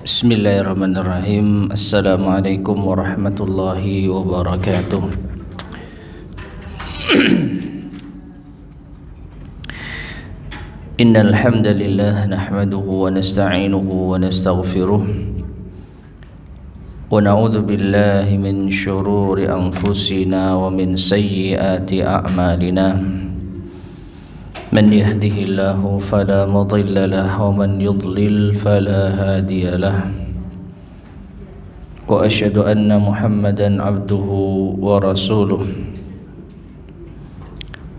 Bismillahirrahmanirrahim. Assalamualaikum warahmatullahi wabarakatuh. Innal hamdalillah nahmaduhu wa nasta'inuhu wa nastaghfiruh wa na'udzu billahi min shururi anfusina wa min sayyiati a'malina. من يهده الله فلا مضل له ومن يضلل فلا هادي له وأشهد أن محمدا عبده ورسوله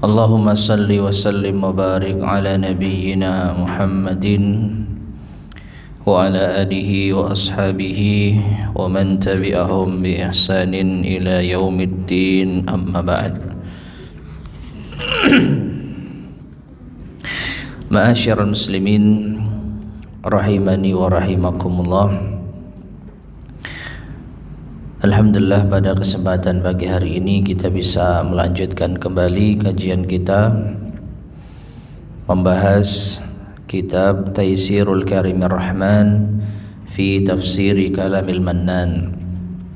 اللهم صل وسلم وبارك على نبينا محمد وعلى آله وأصحابه ومن تبعهم بإحسان إلى يوم الدين أما بعد. Ma'asyiral muslimin rahimani wa rahimakumullah. Alhamdulillah, pada kesempatan pagi hari ini kita bisa melanjutkan kembali kajian kita membahas kitab Taysirul Karimir Rahman fi Tafsiri Kalamil Mannan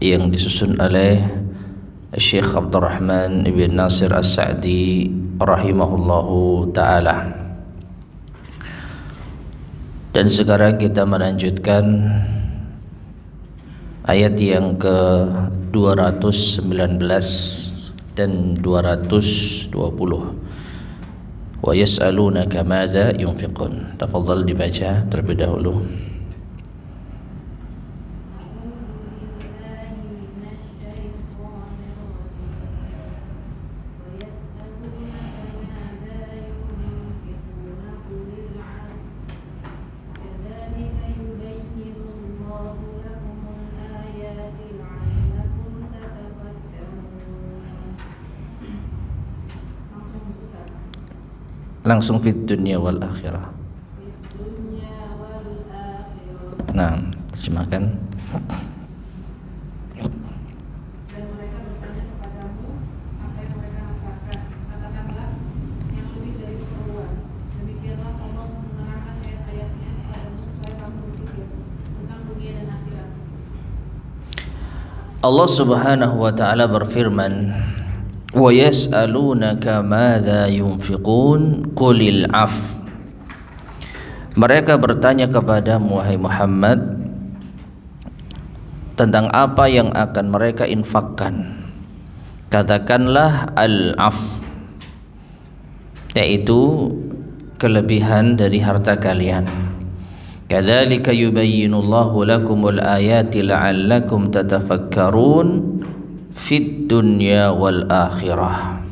yang disusun oleh Syekh Abdurrahman ibn Nasir As-Sa'di rahimahullahu ta'ala. Dan sekarang kita melanjutkan ayat yang ke-219 dan 220. Wa yas'alunaka madza yunfiqun. Tafadhal dibaca terlebih dahulu. Langsung fit dunya wal akhirah. Nah, terjemahkan. Dan mereka bertanya kepadamu apa yang mereka nafkahkan. Katakanlah yang lebih dari keperluan. Demikianlah Allah menerangkan ayat-ayatnya kepadamu supaya kamu berpikir tentang dunia dan akhirat. Allah Subhanahu wa taala berfirman, wa yas'alunaka madza yunfiqun qulil af. Mereka bertanya kepadamu wahai Muhammad tentang apa yang akan mereka infakkan. Katakanlah al-af, yaitu kelebihan dari harta kalian. Kadzalika yubayyinullahu lakumul ayati la'allakum tatafakkarun fid dunya wal akhirah.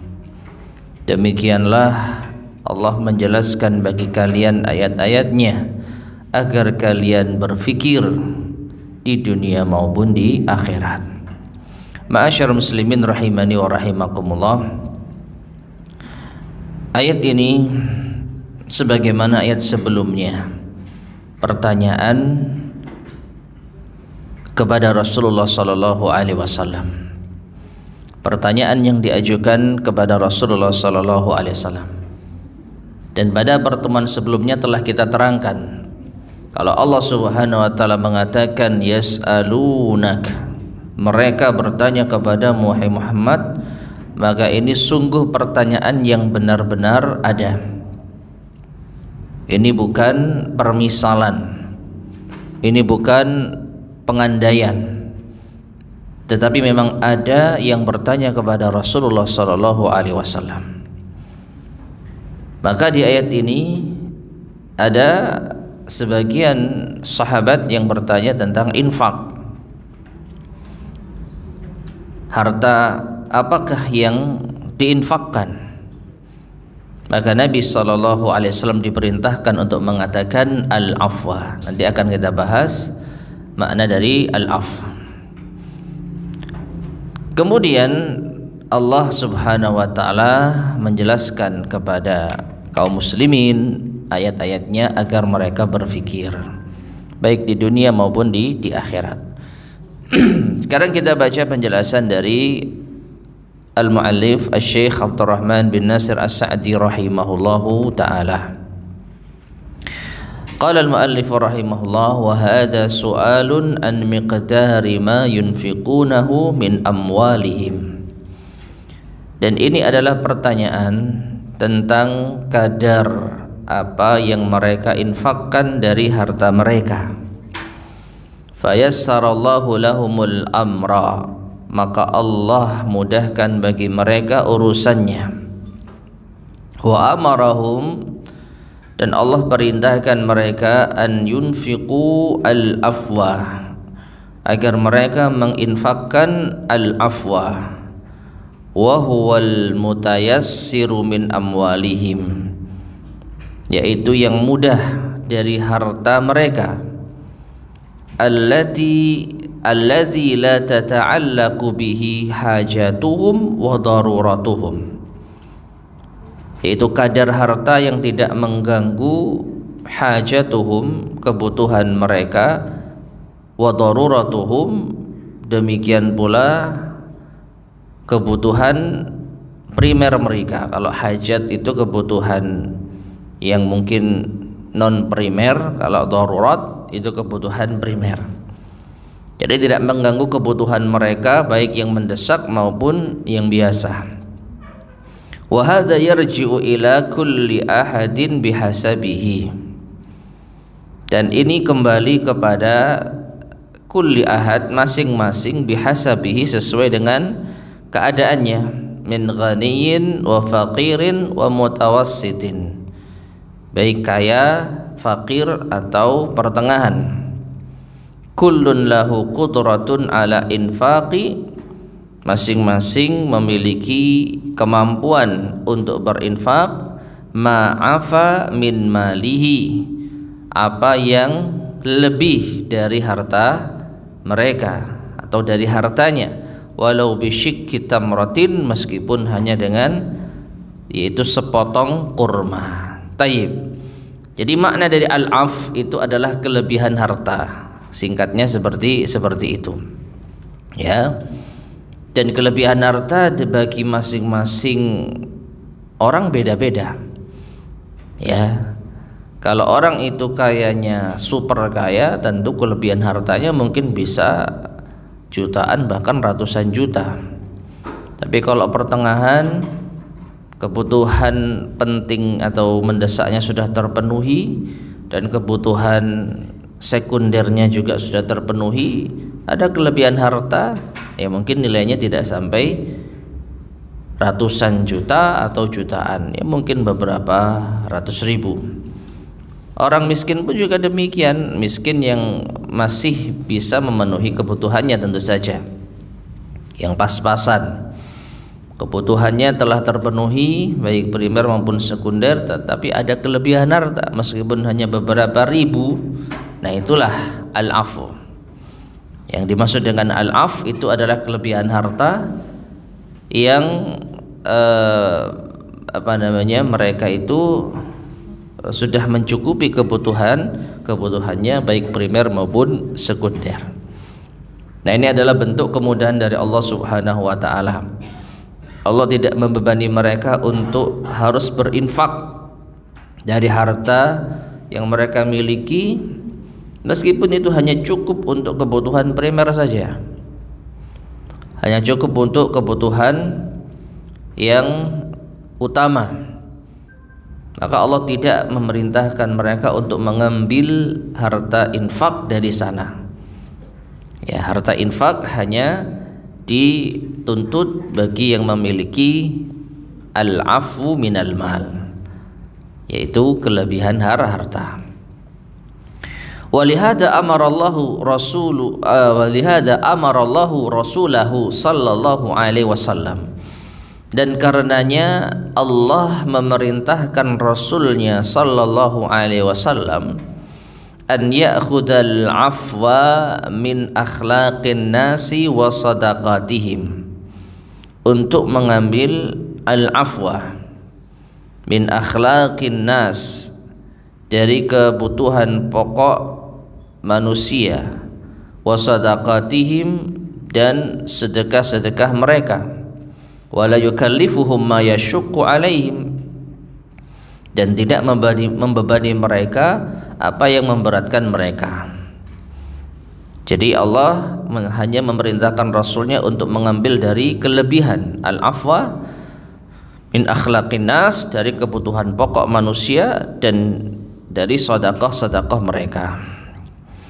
Demikianlah Allah menjelaskan bagi kalian ayat-ayatnya agar kalian berfikir di dunia maupun di akhirat. Ma'asyarul muslimin rahimani wa rahimakumullah. Ayat ini sebagaimana ayat sebelumnya, pertanyaan kepada Rasulullah sallallahu alaihi wasallam. Pertanyaan yang diajukan kepada Rasulullah sallallahu alaihi wasallam. Dan pada pertemuan sebelumnya telah kita terangkan kalau Allah Subhanahu wa taala mengatakan yas'alunak, mereka bertanya kepada Muhammad, maka ini sungguh pertanyaan yang benar-benar ada. Ini bukan permisalan, ini bukan pengandaian, tetapi memang ada yang bertanya kepada Rasulullah sallallahu alaihi wasallam. Maka di ayat ini ada sebagian sahabat yang bertanya tentang infak. Harta apakah yang diinfakkan? Maka Nabi sallallahu alaihi wasallam diperintahkan untuk mengatakan al-afwa. Nanti akan kita bahas makna dari al-af. Kemudian Allah Subhanahu wa taala menjelaskan kepada kaum muslimin ayat-ayatnya agar mereka berfikir baik di dunia maupun di akhirat. Sekarang kita baca penjelasan dari Al-Mu'allif Asy-Syaikh Abdurrahman bin Nasir As-Sa'di rahimahullahu taala. Qala al-muallif rahimahullah wa hadha su'alun an miqdari ma yunfiqunahu min amwalihim. Dan ini adalah pertanyaan tentang kadar apa yang mereka infakkan dari harta mereka. Fayassarallahu lahumul amra, maka Allah mudahkan bagi mereka urusannya. Wa amarahum, dan Allah perintahkan mereka an yunfiqu al-afwa, agar mereka menginfakkan al-afwa, wa huwal mutayassiru min amwalihim, yaitu yang mudah dari harta mereka, alladzi la tata'allaqu bihi hajatuhum wa daruratuhum, yaitu kadar harta yang tidak mengganggu hajatuhum, kebutuhan mereka, wa daruratuhum, demikian pula kebutuhan primer mereka. Kalau hajat itu kebutuhan yang mungkin non primer, kalau darurat itu kebutuhan primer. Jadi tidak mengganggu kebutuhan mereka baik yang mendesak maupun yang biasa. Wa hadza yarji'u ila kulli ahadin bihasabihi, dan ini kembali kepada kulli ahad, masing-masing, bihasabihi, sesuai dengan keadaannya, min ghaniyin wa faqirin wa mutawassitin, baik kaya, fakir atau pertengahan. Kullun lahu qudratun ala infaqi, masing-masing memiliki kemampuan untuk berinfak, ma'afa min malihi, apa yang lebih dari harta mereka atau dari hartanya, walau bisyikki tamratin, meskipun hanya dengan yaitu sepotong kurma. Tayyib. Jadi makna dari al-af itu adalah kelebihan harta. Singkatnya seperti itu. Ya. Dan kelebihan harta bagi masing-masing orang beda-beda. Ya. Kalau orang itu kayanya super kaya, tentu kelebihan hartanya mungkin bisa jutaan bahkan ratusan juta. Tapi kalau pertengahan, kebutuhan penting atau mendesaknya sudah terpenuhi dan kebutuhan sekundernya juga sudah terpenuhi, ada kelebihan harta, ya mungkin nilainya tidak sampai ratusan juta atau jutaan, ya mungkin beberapa ratus ribu. Orang miskin pun juga demikian, miskin yang masih bisa memenuhi kebutuhannya tentu saja, yang pas-pasan, kebutuhannya telah terpenuhi baik primer maupun sekunder, tetapi ada kelebihan harta meskipun hanya beberapa ribu. Nah itulah al-afu. Yang dimaksud dengan al-af itu adalah kelebihan harta yang mereka itu sudah mencukupi kebutuhannya baik primer maupun sekunder. Nah ini adalah bentuk kemudahan dari Allah Subhanahu wa taala. Allah tidak membebani mereka untuk harus berinfak dari harta yang mereka miliki, meskipun itu hanya cukup untuk kebutuhan primer saja, hanya cukup untuk kebutuhan yang utama. Maka Allah tidak memerintahkan mereka untuk mengambil harta infak dari sana. Ya, harta infak hanya dituntut bagi yang memiliki al-afu minal mal, yaitu kelebihan harta. Walihada amarallahu rasulahu sallallahu alaihi wasallam, dan karenanya Allah memerintahkan Rasulnya sallallahu alaihi wasallam an ya'khudal afwa min akhlaqin nasi wa sadaqatihim, untuk mengambil al-afwa min akhlaqin nas, dari kebutuhan pokok manusia, wa sadaqatihim, dan sedekah-sedekah mereka, wala yukallifuhum ma yashuqqu alaihim, dan tidak membebani mereka apa yang memberatkan mereka. Jadi Allah hanya memerintahkan Rasulnya untuk mengambil dari kelebihan al-afwa min akhlaqin nas, dari kebutuhan pokok manusia dan dari sedekah-sedekah mereka.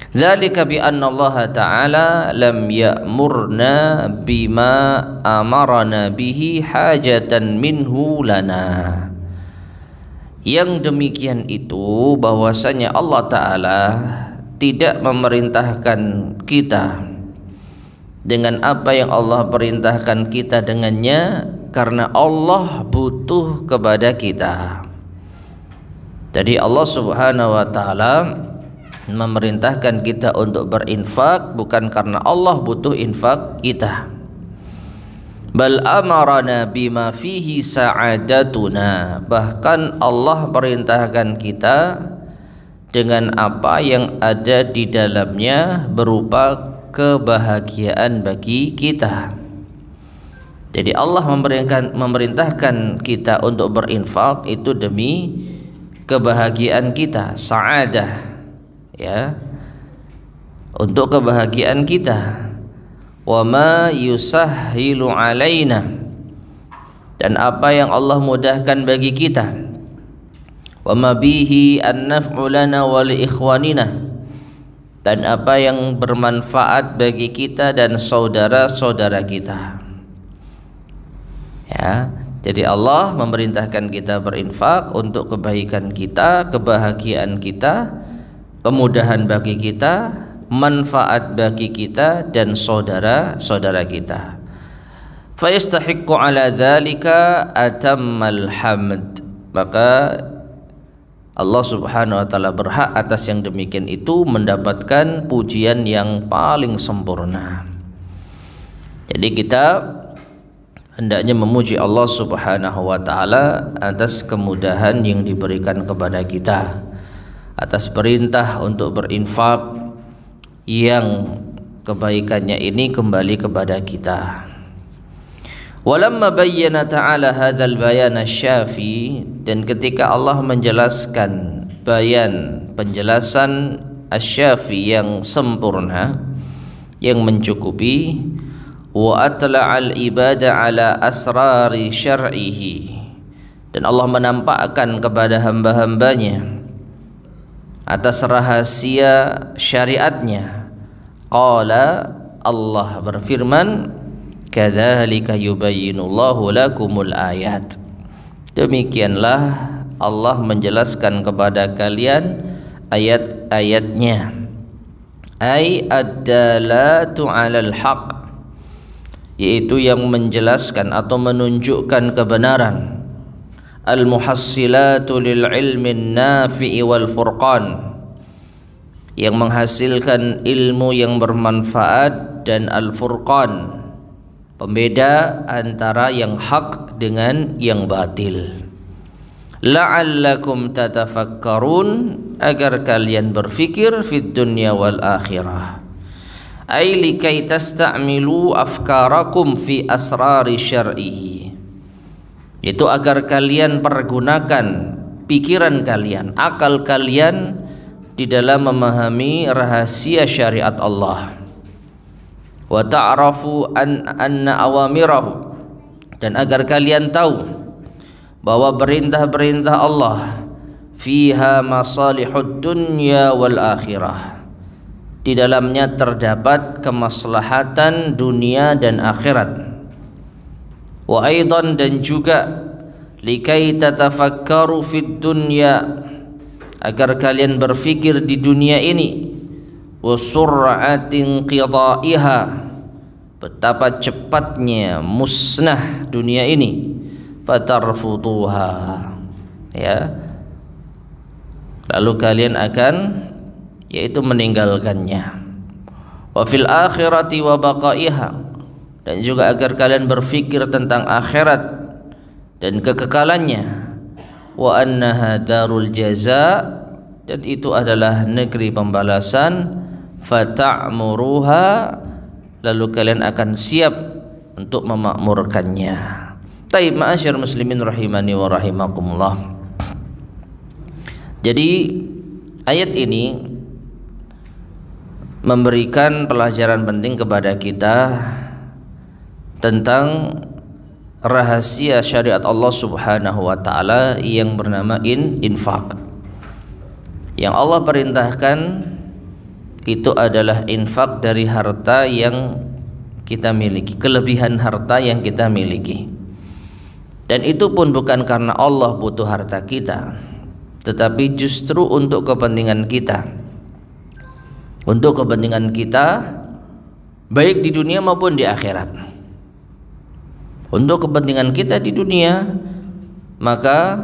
Zalika bi anna Allah Ta'ala lam ya'murna bima amarana bihi hajatan minhu lana. Yang demikian itu bahwasanya Allah Ta'ala tidak memerintahkan kita dengan apa yang Allah perintahkan kita dengannya karena Allah butuh kepada kita. Jadi Allah Subhanahu wa Ta'ala memerintahkan kita untuk berinfak bukan karena Allah butuh infak kita. Bal amarana bima fihi sa'adatuna, bahkan Allah perintahkan kita dengan apa yang ada di dalamnya berupa kebahagiaan bagi kita. Jadi Allah memerintahkan kita untuk berinfak itu demi kebahagiaan kita, sa'adah, ya, untuk kebahagiaan kita. Wa ma yusahhilu alaina, dan apa yang Allah mudahkan bagi kita. Wa ma bihi an-naf'u lana wa li ikhwanina, dan apa yang bermanfaat bagi kita dan saudara-saudara kita. Ya, jadi Allah memerintahkan kita berinfak untuk kebaikan kita, kebahagiaan kita, kemudahan bagi kita, manfaat bagi kita dan saudara-saudara kita. Fa yastahiqqu ala dzalika atammal hamd, maka Allah Subhanahu wa Ta'ala berhak atas yang demikian itu mendapatkan pujian yang paling sempurna. Jadi kita hendaknya memuji Allah Subhanahu wa Ta'ala atas kemudahan yang diberikan kepada kita, atas perintah untuk berinfak yang kebaikannya ini kembali kepada kita. Walamma bayyana ta'ala hadzal bayan asy-syafi, dan ketika Allah menjelaskan penjelasan asy-syafi yang sempurna, yang mencukupi, wa atla'al ibada ala asrari syar'ihi, dan Allah menampakkan kepada hamba-hambanya atas rahasia syariatnya. Qala, Allah berfirman, kadzalika yubayyinullahu lakumul ayat, demikianlah Allah menjelaskan kepada kalian ayat-ayatnya, ay ad-dalatu 'alal haqq, yaitu yang menjelaskan atau menunjukkan kebenaran, al-muhassilatu lil ilmin nafi'i wal furqan, yang menghasilkan ilmu yang bermanfaat, dan al-furqan, pembeda antara yang hak dengan yang batil. La'allakum tatafakkarun, agar kalian berfikir fid dunya wal akhirah, ay likai tasta'milu afkarakum fi asrari syar'ihi, itu agar kalian pergunakan pikiran kalian, akal kalian di dalam memahami rahasia syariat Allah. Wa ta'rafu anna awamirahu, dan agar kalian tahu bahwa perintah-perintah Allah fiha masalihud dunya wal akhirah, di dalamnya terdapat kemaslahatan dunia dan akhirat. Wa aidan, dan juga likai tatafakkaru fid dunya, agar kalian berfikir di dunia ini, wa sur'atin qidaiha, betapa cepatnya musnah dunia ini, fatarfuduha, ya, lalu kalian akan yaitu meninggalkannya. Wa fil akhirati wa baqaiha, dan juga agar kalian berfikir tentang akhirat dan kekekalannya. Wa annaha darul jaza, dan itu adalah negeri pembalasan. Fata'muruha, lalu kalian akan siap untuk memakmurkannya. Taib, ma'asyar muslimin rahimani wa rahimakumullah. Jadi ayat ini memberikan pelajaran penting kepada kita tentang rahasia syariat Allah Subhanahu wa taala yang bernama infak. Yang Allah perintahkan itu adalah infak dari harta yang kita miliki, kelebihan harta yang kita miliki. Dan itu pun bukan karena Allah butuh harta kita, tetapi justru untuk kepentingan kita. Untuk kepentingan kita baik di dunia maupun di akhirat. Untuk kepentingan kita di dunia, maka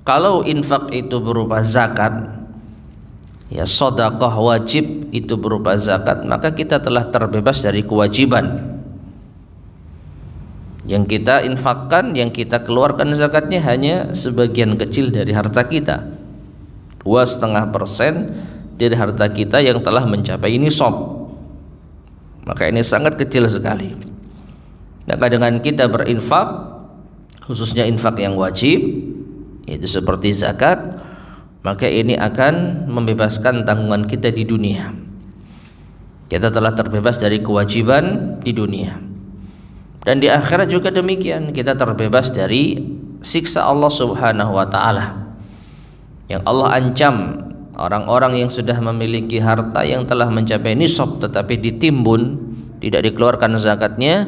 kalau infak itu berupa zakat, ya sedekah wajib itu berupa zakat, maka kita telah terbebas dari kewajiban. Yang kita infakkan, yang kita keluarkan zakatnya hanya sebagian kecil dari harta kita, 2,5% dari harta kita yang telah mencapai nisab. Maka ini sangat kecil sekali. Maka dengan kita berinfak, khususnya infak yang wajib, yaitu seperti zakat, maka ini akan membebaskan tanggungan kita di dunia. Kita telah terbebas dari kewajiban di dunia. Dan di akhirat juga demikian, kita terbebas dari siksa Allah Subhanahu wa taala. Yang Allah ancam orang-orang yang sudah memiliki harta yang telah mencapai nisab tetapi ditimbun, tidak dikeluarkan zakatnya,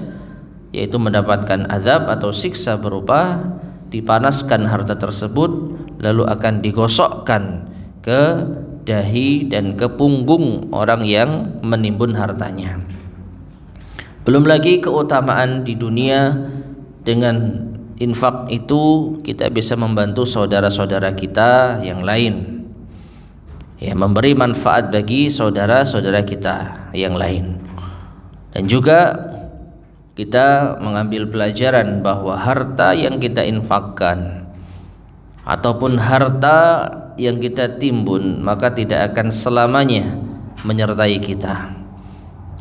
yaitu mendapatkan azab atau siksa berupa dipanaskan harta tersebut lalu akan digosokkan ke dahi dan ke punggung orang yang menimbun hartanya. Belum lagi keutamaan di dunia, dengan infak itu kita bisa membantu saudara-saudara kita yang lain, ya, memberi manfaat bagi saudara-saudara kita yang lain. Dan juga kita mengambil pelajaran bahwa harta yang kita infakkan ataupun harta yang kita timbun maka tidak akan selamanya menyertai kita.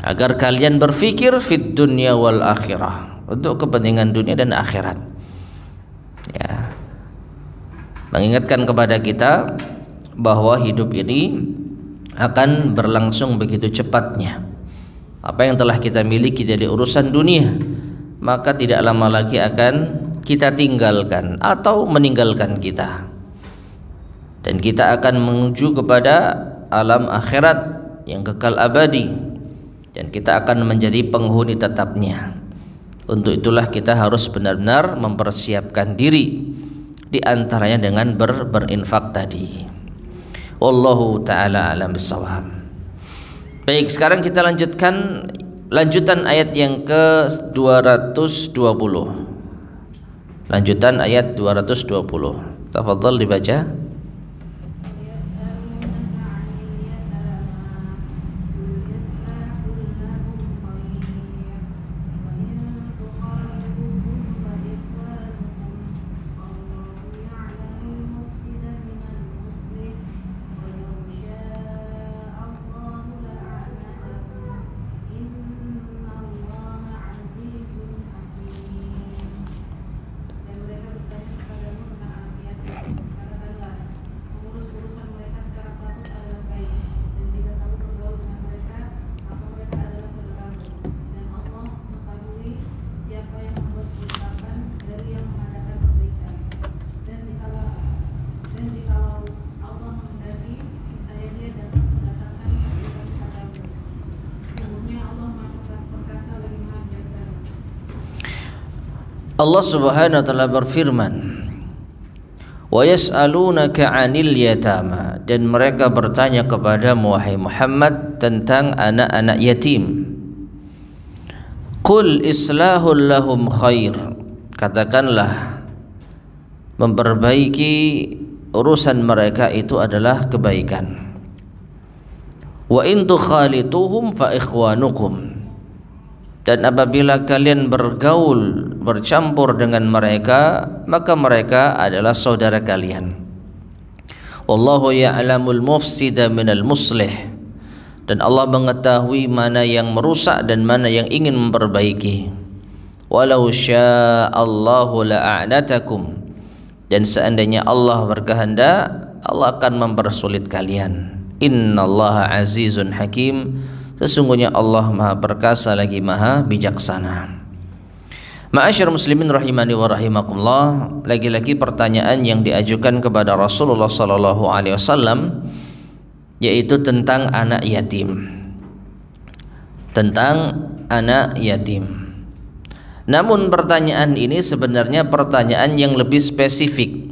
Agar kalian berfikir fid dunya wal akhirah, untuk kepentingan dunia dan akhirat. Ya. Mengingatkan kepada kita bahwa hidup ini akan berlangsung begitu cepatnya. Apa yang telah kita miliki dari urusan dunia, maka tidak lama lagi akan kita tinggalkan atau meninggalkan kita. Dan kita akan menuju kepada alam akhirat yang kekal abadi, dan kita akan menjadi penghuni tetapnya. Untuk itulah kita harus benar-benar mempersiapkan diri, di antaranya dengan berinfak tadi. Wallahu ta'ala alam bissawab. Baik, sekarang kita lanjutan ayat yang ke-220. Lanjutan ayat 220. Tafadhal dibaca. Allah Subhanahu wa taala berfirman, "Wa yas'alunaka 'anil yatama," dan mereka bertanya kepadamu wahai Muhammad tentang anak-anak yatim. Qul islahul lahum khair, katakanlah memperbaiki urusan mereka itu adalah kebaikan. Wa in tukhalituhum fa ikhwanukum, dan apabila kalian bergaul, bercampur dengan mereka, maka mereka adalah saudara kalian. Wallahu ya'lamul mufsida minal muslih, dan Allah mengetahui mana yang merusak dan mana yang ingin memperbaiki. Walau sya'allahu la'anatakum, dan seandainya Allah berkehendak, Allah akan mempersulit kalian. Innallaha azizun hakim. Sesungguhnya Allah Maha perkasa lagi Maha bijaksana. Ma'asyar muslimin rahimani wa rahimakumullah, lagi-lagi pertanyaan yang diajukan kepada Rasulullah sallallahu alaihi wasallam yaitu tentang anak yatim. Tentang anak yatim. Namun pertanyaan ini sebenarnya pertanyaan yang lebih spesifik.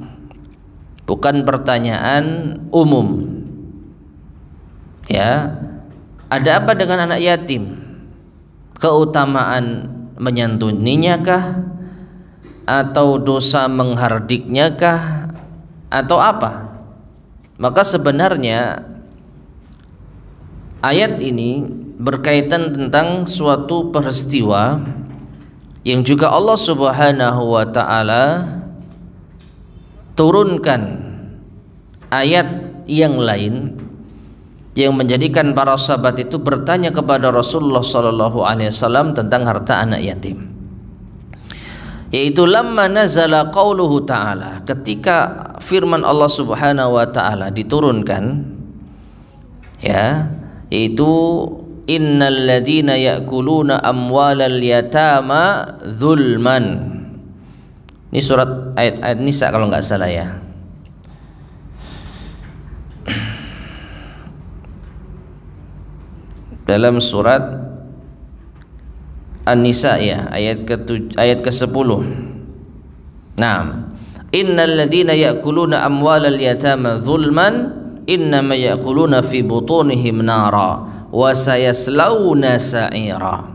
Bukan pertanyaan umum. Ya. Ada apa dengan anak yatim? Keutamaan menyantuninya kah, atau dosa menghardiknya kah, atau apa? Maka sebenarnya ayat ini berkaitan tentang suatu peristiwa yang juga Allah Subhanahu wa taala turunkan ayat yang lain yang menjadikan para sahabat itu bertanya kepada Rasulullah sallallahu alaihi wasallam tentang harta anak yatim. Yaitu lamma nazala qauluhu ta'ala, ketika firman Allah Subhanahu wa taala diturunkan, ya, yaitu innal ladzina ya'kuluna amwalal yatama dzulman. Ini surat ayat Nisa kalau nggak salah ya. Dalam surat An-Nisa ya, ayat ke-10. Naam. Innal ladzina ya'kuluna amwalal yatama dzulman innama ya'kuluna fi butunihim nara wa sayaslawna sa'ira.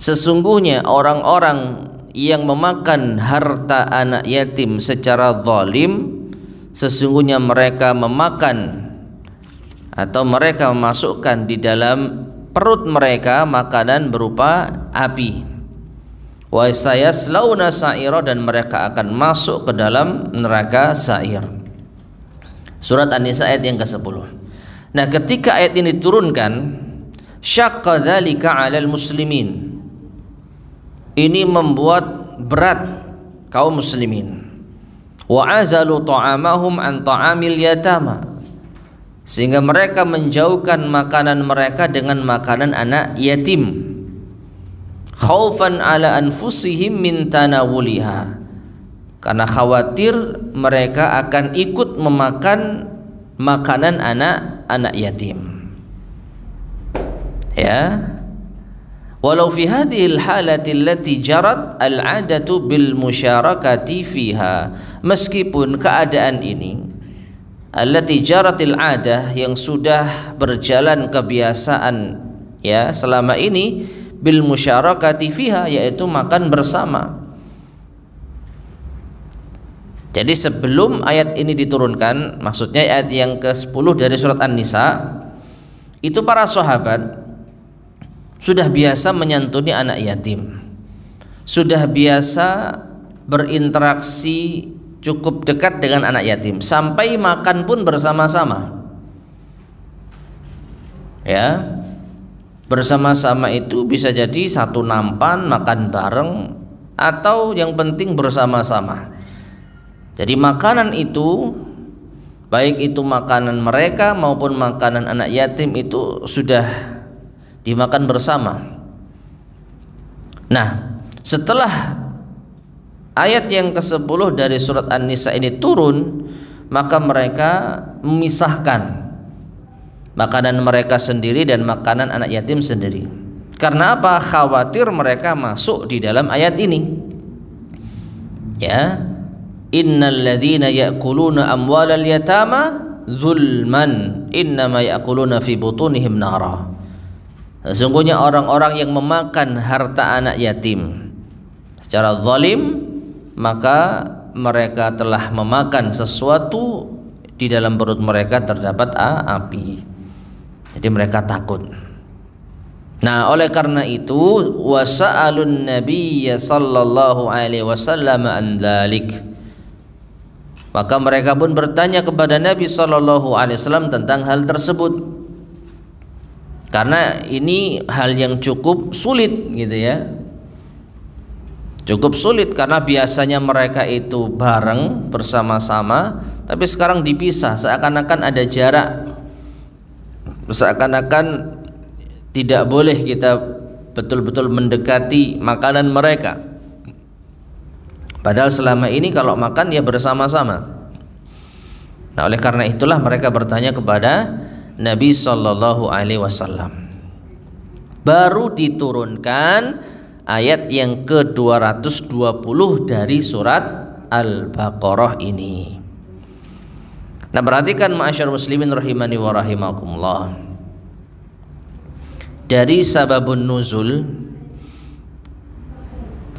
Sesungguhnya orang-orang yang memakan harta anak yatim secara zalim, sesungguhnya mereka memakan atau mereka memasukkan di dalam perut mereka makanan berupa api. Wa sayaslawna sa'ira, dan mereka akan masuk ke dalam neraka sa'ir. Surat An-Nisa ayat yang ke-10. Nah, ketika ayat ini diturunkan, syaqqa dzalika 'alal muslimin. Ini membuat berat kaum muslimin. Wa azalu ta'amahum an ta'amil yatama, sehingga mereka menjauhkan makanan mereka dengan makanan anak yatim. Khaufan ala anfusihim min tanawuliha, karena khawatir mereka akan ikut memakan makanan anak yatim. Ya. Walau fi hadhil halati allati jarat al-'adatu bil musyarakati fiha, meskipun keadaan ini allati jaratil 'adah, yang sudah berjalan kebiasaan ya selama ini, bil musyarakati fiha, yaitu makan bersama. Jadi sebelum ayat ini diturunkan, maksudnya ayat yang ke-10 dari surat An-Nisa, itu para sahabat sudah biasa menyantuni anak yatim, sudah biasa berinteraksi cukup dekat dengan anak yatim, sampai makan pun bersama-sama. Ya, bersama-sama itu bisa jadi satu nampan makan bareng, atau yang penting bersama-sama. Jadi makanan itu, baik itu makanan mereka maupun makanan anak yatim, itu sudah dimakan bersama. Nah, setelah ayat yang ke-10 dari surat An-Nisa ini turun, maka mereka memisahkan makanan mereka sendiri dan makanan anak yatim sendiri. Karena apa? Khawatir mereka masuk di dalam ayat ini. Ya, innal ladzina ya'kuluna amwalal yatama zulman innama ya'kuluna fi butunihim nara. Sesungguhnya orang-orang yang memakan harta anak yatim secara zalim, maka mereka telah memakan sesuatu di dalam perut mereka terdapat api. Jadi mereka takut. Nah, oleh karena itu wasa'alun nabiyya sallallahu alaihi wasallam an dzalik, maka mereka pun bertanya kepada Nabi sallallahu alaihi wasallam tentang hal tersebut. Karena ini hal yang cukup sulit gitu ya. Cukup sulit karena biasanya mereka itu bareng bersama-sama, tapi sekarang dipisah, seakan-akan ada jarak, seakan-akan tidak boleh kita betul-betul mendekati makanan mereka. Padahal selama ini kalau makan ya bersama-sama. Nah, oleh karena itulah mereka bertanya kepada Nabi sallallahu alaihi wasallam. Baru diturunkan ayat yang ke-220 dari surat Al-Baqarah ini. Nah, perhatikan ma'asyar muslimin rahimani wa rahimakumullah. Dari sababun nuzul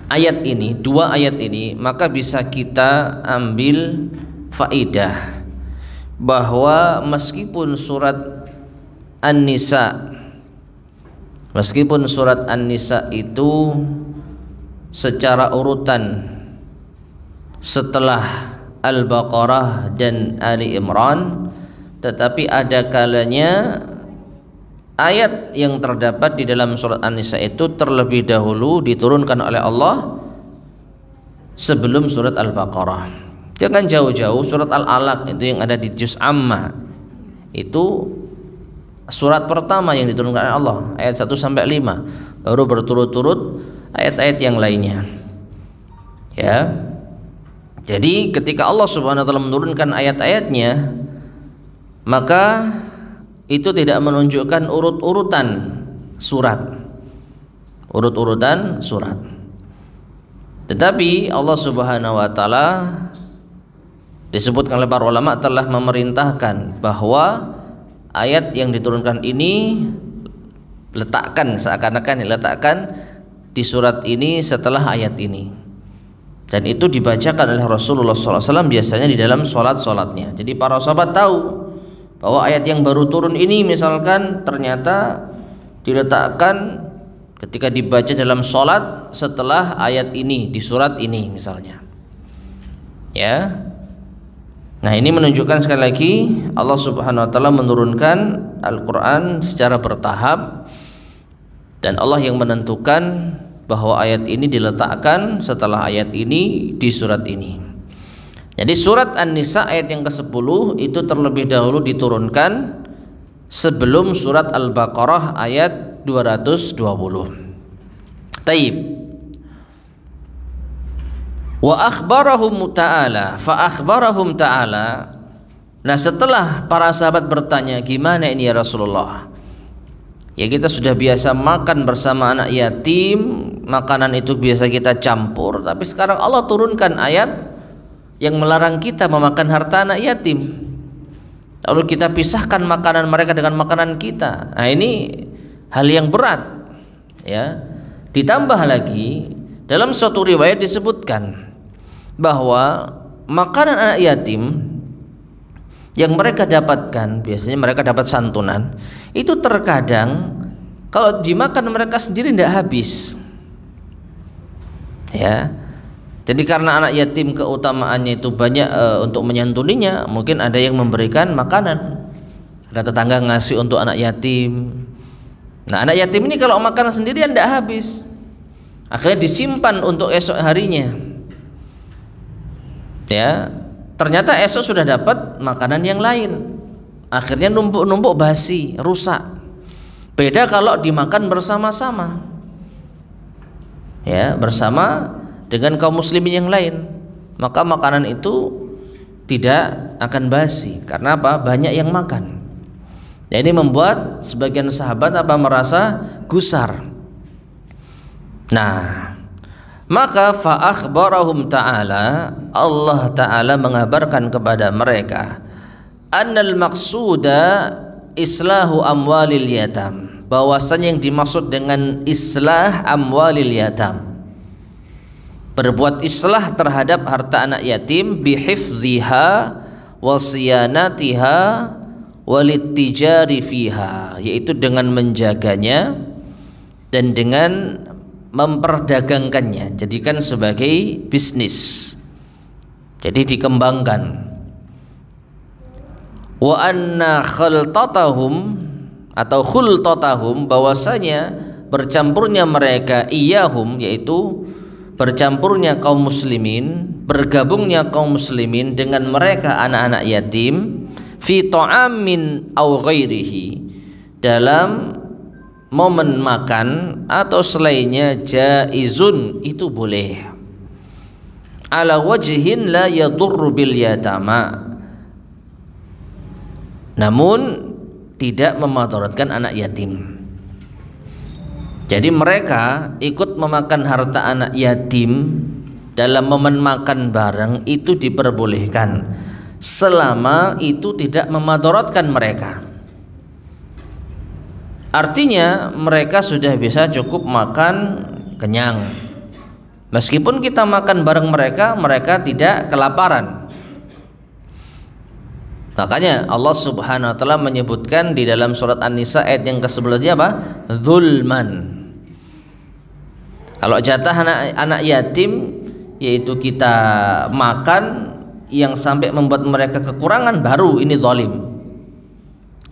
ayat ini, dua ayat ini, maka bisa kita ambil faidah bahwa meskipun surat An-Nisa itu secara urutan setelah Al-Baqarah dan Ali Imran, tetapi ada kalanya ayat yang terdapat di dalam surat An-Nisa itu terlebih dahulu diturunkan oleh Allah sebelum surat Al-Baqarah. Jangan jauh-jauh, surat Al-Alaq itu yang ada di juz Ammah itu surat pertama yang diturunkan oleh Allah, ayat 1 sampai 5, baru berturut-turut ayat-ayat yang lainnya. Ya. Jadi ketika Allah Subhanahu wa taala menurunkan ayat-ayatnya, maka itu tidak menunjukkan urut-urutan surat. Tetapi Allah Subhanahu wa taala, disebutkan oleh para ulama, telah memerintahkan bahwa ayat yang diturunkan ini seakan-akan diletakkan di surat ini setelah ayat ini, dan itu dibacakan oleh Rasulullah SAW biasanya di dalam sholat-sholatnya. Jadi para sahabat tahu bahwa ayat yang baru turun ini misalkan ternyata diletakkan ketika dibaca dalam sholat setelah ayat ini di surat ini misalnya, ya. Nah, ini menunjukkan sekali lagi Allah Subhanahu wa taala menurunkan Al-Qur'an secara bertahap, dan Allah yang menentukan bahwa ayat ini diletakkan setelah ayat ini di surat ini. Jadi surat An-Nisa ayat yang ke-10 itu terlebih dahulu diturunkan sebelum surat Al-Baqarah ayat 220. Taib. Wa akhbarahum ta'ala, fa akhbarahum ta'ala. Nah, setelah para sahabat bertanya, gimana ini ya Rasulullah? Ya, kita sudah biasa makan bersama anak yatim, makanan itu biasa kita campur, tapi sekarang Allah turunkan ayat yang melarang kita memakan harta anak yatim. Lalu kita pisahkan makanan mereka dengan makanan kita. Nah, ini hal yang berat, ya. Ditambah lagi dalam suatu riwayat disebutkan bahwa makanan anak yatim yang mereka dapatkan, biasanya mereka dapat santunan, itu terkadang kalau dimakan mereka sendiri tidak habis, ya. Jadi karena anak yatim keutamaannya itu banyak, untuk menyantuninya mungkin ada yang memberikan makanan, ada tetangga ngasih untuk anak yatim. Nah, anak yatim ini kalau makan sendirian tidak habis, akhirnya disimpan untuk esok harinya. Ya, ternyata esok sudah dapat makanan yang lain, akhirnya numpuk-numpuk basi, rusak. Beda kalau dimakan bersama-sama, ya, bersama dengan kaum muslimin yang lain, maka makanan itu tidak akan basi. Karena apa? Banyak yang makan. Ya, ini membuat sebagian sahabat merasa gusar. Nah, maka fa akhbarahum ta'ala, Allah Ta'ala mengabarkan kepada mereka, annal maqsuda islahu amwalil yatam, bahwasanya yang dimaksud dengan islah amwalil yatam, berbuat islah terhadap harta anak yatim, bihifziha wa siyanatiha walittijari fiha, yaitu dengan menjaganya dan dengan memperdagangkannya, jadikan sebagai bisnis, jadi dikembangkan. Wa anna khaltatahum atau khultatahum, bahwasanya bercampurnya mereka iyahum, yaitu bercampurnya kaum muslimin bergabungnya kaum muslimin dengan mereka anak-anak yatim fi ta'amin aw ghairihi, dalam momen makan atau selainnya, jaizun, itu boleh, ala wajhin la yadurru bil yatama, namun tidak memadaratkan anak yatim. Jadi mereka ikut memakan harta anak yatim dalam momen makan bareng itu diperbolehkan selama itu tidak memadaratkan mereka. Artinya mereka sudah bisa cukup makan kenyang. Meskipun kita makan bareng mereka, mereka tidak kelaparan. Makanya Allah Subhanahu wa taala menyebutkan di dalam surat An-Nisa ayat yang ke-11 apa? Zulman. Kalau jatah anak yatim yaitu kita makan yang sampai membuat mereka kekurangan, baru ini zalim.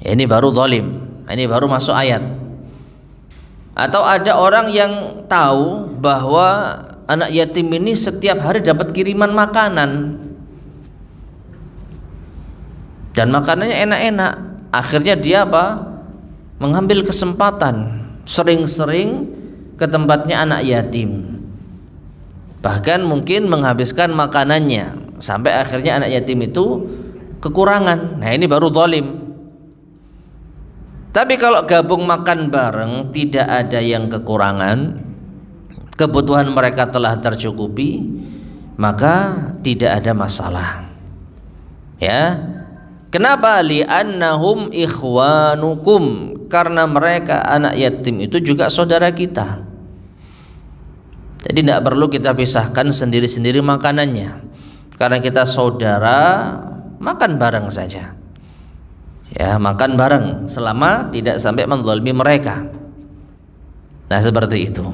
Ya, ini baru zalim. Ini baru masuk ayat. Atau ada orang yang tahu bahwa anak yatim ini setiap hari dapat kiriman makanan dan makanannya enak-enak, akhirnya dia apa? Mengambil kesempatan sering-sering ke tempatnya anak yatim, bahkan mungkin menghabiskan makanannya sampai akhirnya anak yatim itu kekurangan. Nah, ini baru zalim. Tapi kalau gabung makan bareng, tidak ada yang kekurangan, kebutuhan mereka telah tercukupi, maka tidak ada masalah. Ya. Kenapa? Li'annahum ikhwanukum, karena mereka anak yatim itu juga saudara kita. Jadi tidak perlu kita pisahkan sendiri-sendiri makanannya, karena kita saudara, makan bareng saja. Ya, makan bareng selama tidak sampai menzalimi mereka. Nah, seperti itu.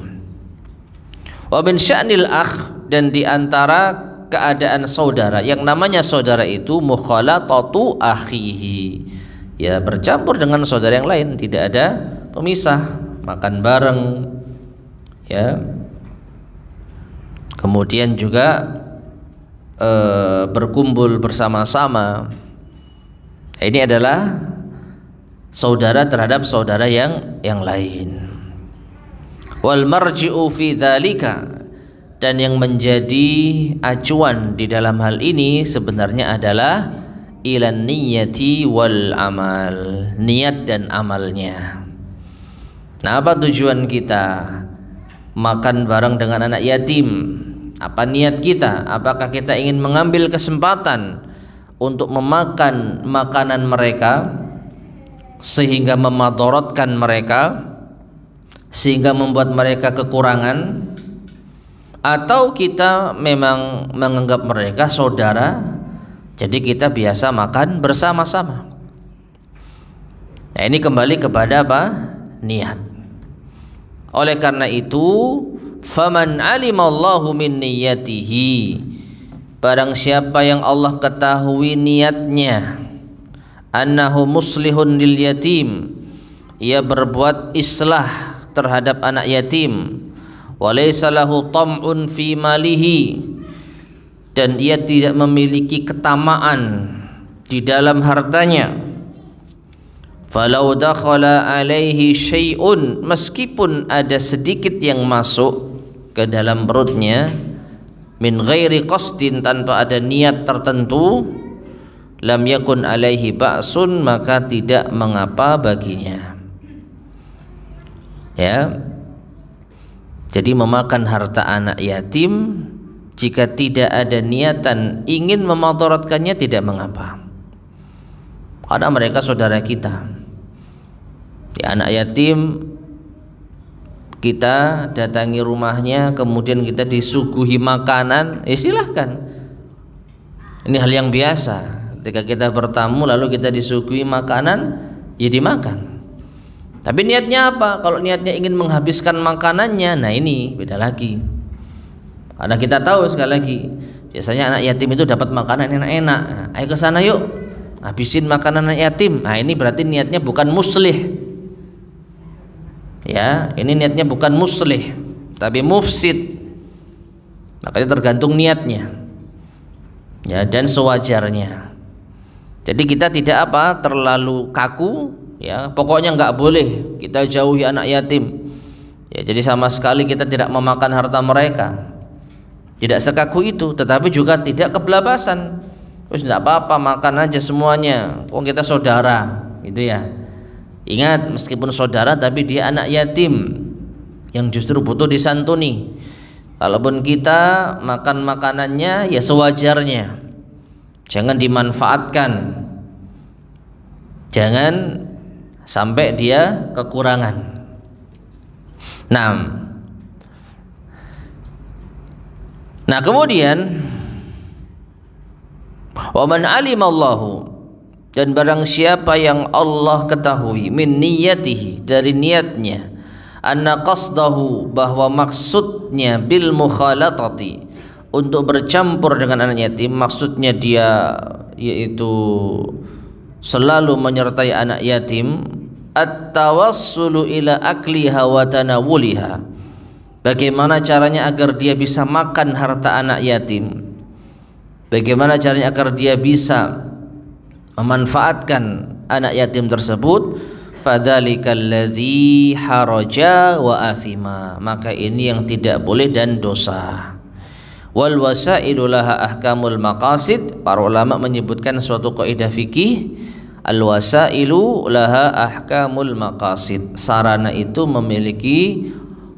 Wa bin sya'nil akh, dan diantara keadaan saudara, yang namanya saudara itu mukhalatatu akhihi, ya bercampur dengan saudara yang lain, tidak ada pemisah, makan bareng, ya. Kemudian juga berkumpul bersama-sama. Ini adalah saudara terhadap saudara yang lain. Wal marji'u fi dzalika, dan yang menjadi acuan di dalam hal ini sebenarnya adalah ilan niyati wal amal, niat dan amalnya. Nah, apa tujuan kita makan bareng dengan anak yatim? Apa niat kita? Apakah kita ingin mengambil kesempatan untuk memakan makanan mereka sehingga memadaratkan mereka, sehingga membuat mereka kekurangan? Atau kita memang menganggap mereka saudara, jadi kita biasa makan bersama-sama? Nah, ini kembali kepada apa? Niat. Oleh karena itu, faman alimallahu min niyatihi, barang siapa yang Allah ketahui niatnya, annahu muslihun lil yatim, ia berbuat islah terhadap anak yatim, walaysa lahu tam'un fi malihi, dan ia tidak memiliki ketamaan di dalam hartanya, falau dakhala alaihi syai'un, meskipun ada sedikit yang masuk ke dalam perutnya, min ghairi qasdin, tanpa ada niat tertentu, lam yakun alaihi ba'sun, maka tidak mengapa baginya. Ya. Jadi memakan harta anak yatim jika tidak ada niatan ingin memadaratkannya tidak mengapa, karena mereka saudara kita. Ya, anak yatim kita datangi rumahnya, kemudian kita disuguhi makanan, silahkan. Ini hal yang biasa. Ketika kita bertamu lalu kita disuguhi makanan, ya dimakan. Tapi niatnya apa? Kalau niatnya ingin menghabiskan makanannya, nah ini beda lagi. Karena kita tahu sekali lagi, biasanya anak yatim itu dapat makanan enak-enak. Nah, ayo ke sana yuk, habisin makanan anak yatim. Nah, ini berarti niatnya bukan muslih. Ya, ini niatnya bukan muslih, tapi mufsid. Makanya tergantung niatnya. ya, dan sewajarnya. Jadi kita tidak terlalu kaku, ya, pokoknya nggak boleh kita jauhi anak yatim, ya, jadi sama sekali kita tidak memakan harta mereka, tidak sekaku itu. Tetapi juga tidak kebelabasan, terus tidak apa-apa makan aja semuanya, kita saudara, gitu ya. Ingat, meskipun saudara tapi dia anak yatim yang justru butuh disantuni. Kalaupun kita makan makanannya ya sewajarnya, jangan dimanfaatkan, jangan sampai dia kekurangan. Nah kemudian wa man alimallahu, dan barang siapa yang Allah ketahui min niyatihi, dari niatnya, anna qasdahu, bahwa maksudnya bil mukhalatati, untuk bercampur dengan anak yatim, maksudnya dia yaitu selalu menyertai anak yatim, at-tawassulu ila akliha wa tanawuliha, bagaimana caranya agar dia bisa makan harta anak yatim, bagaimana caranya agar dia bisa memanfaatkan anak yatim tersebut, fadzalikal ladzi haraja wa athima, maka ini yang tidak boleh dan dosa. Wal wasailu laha ahkamul maqasid, para ulama menyebutkan suatu kaidah fikih, al wasailu laha ahkamul maqasid, sarana itu memiliki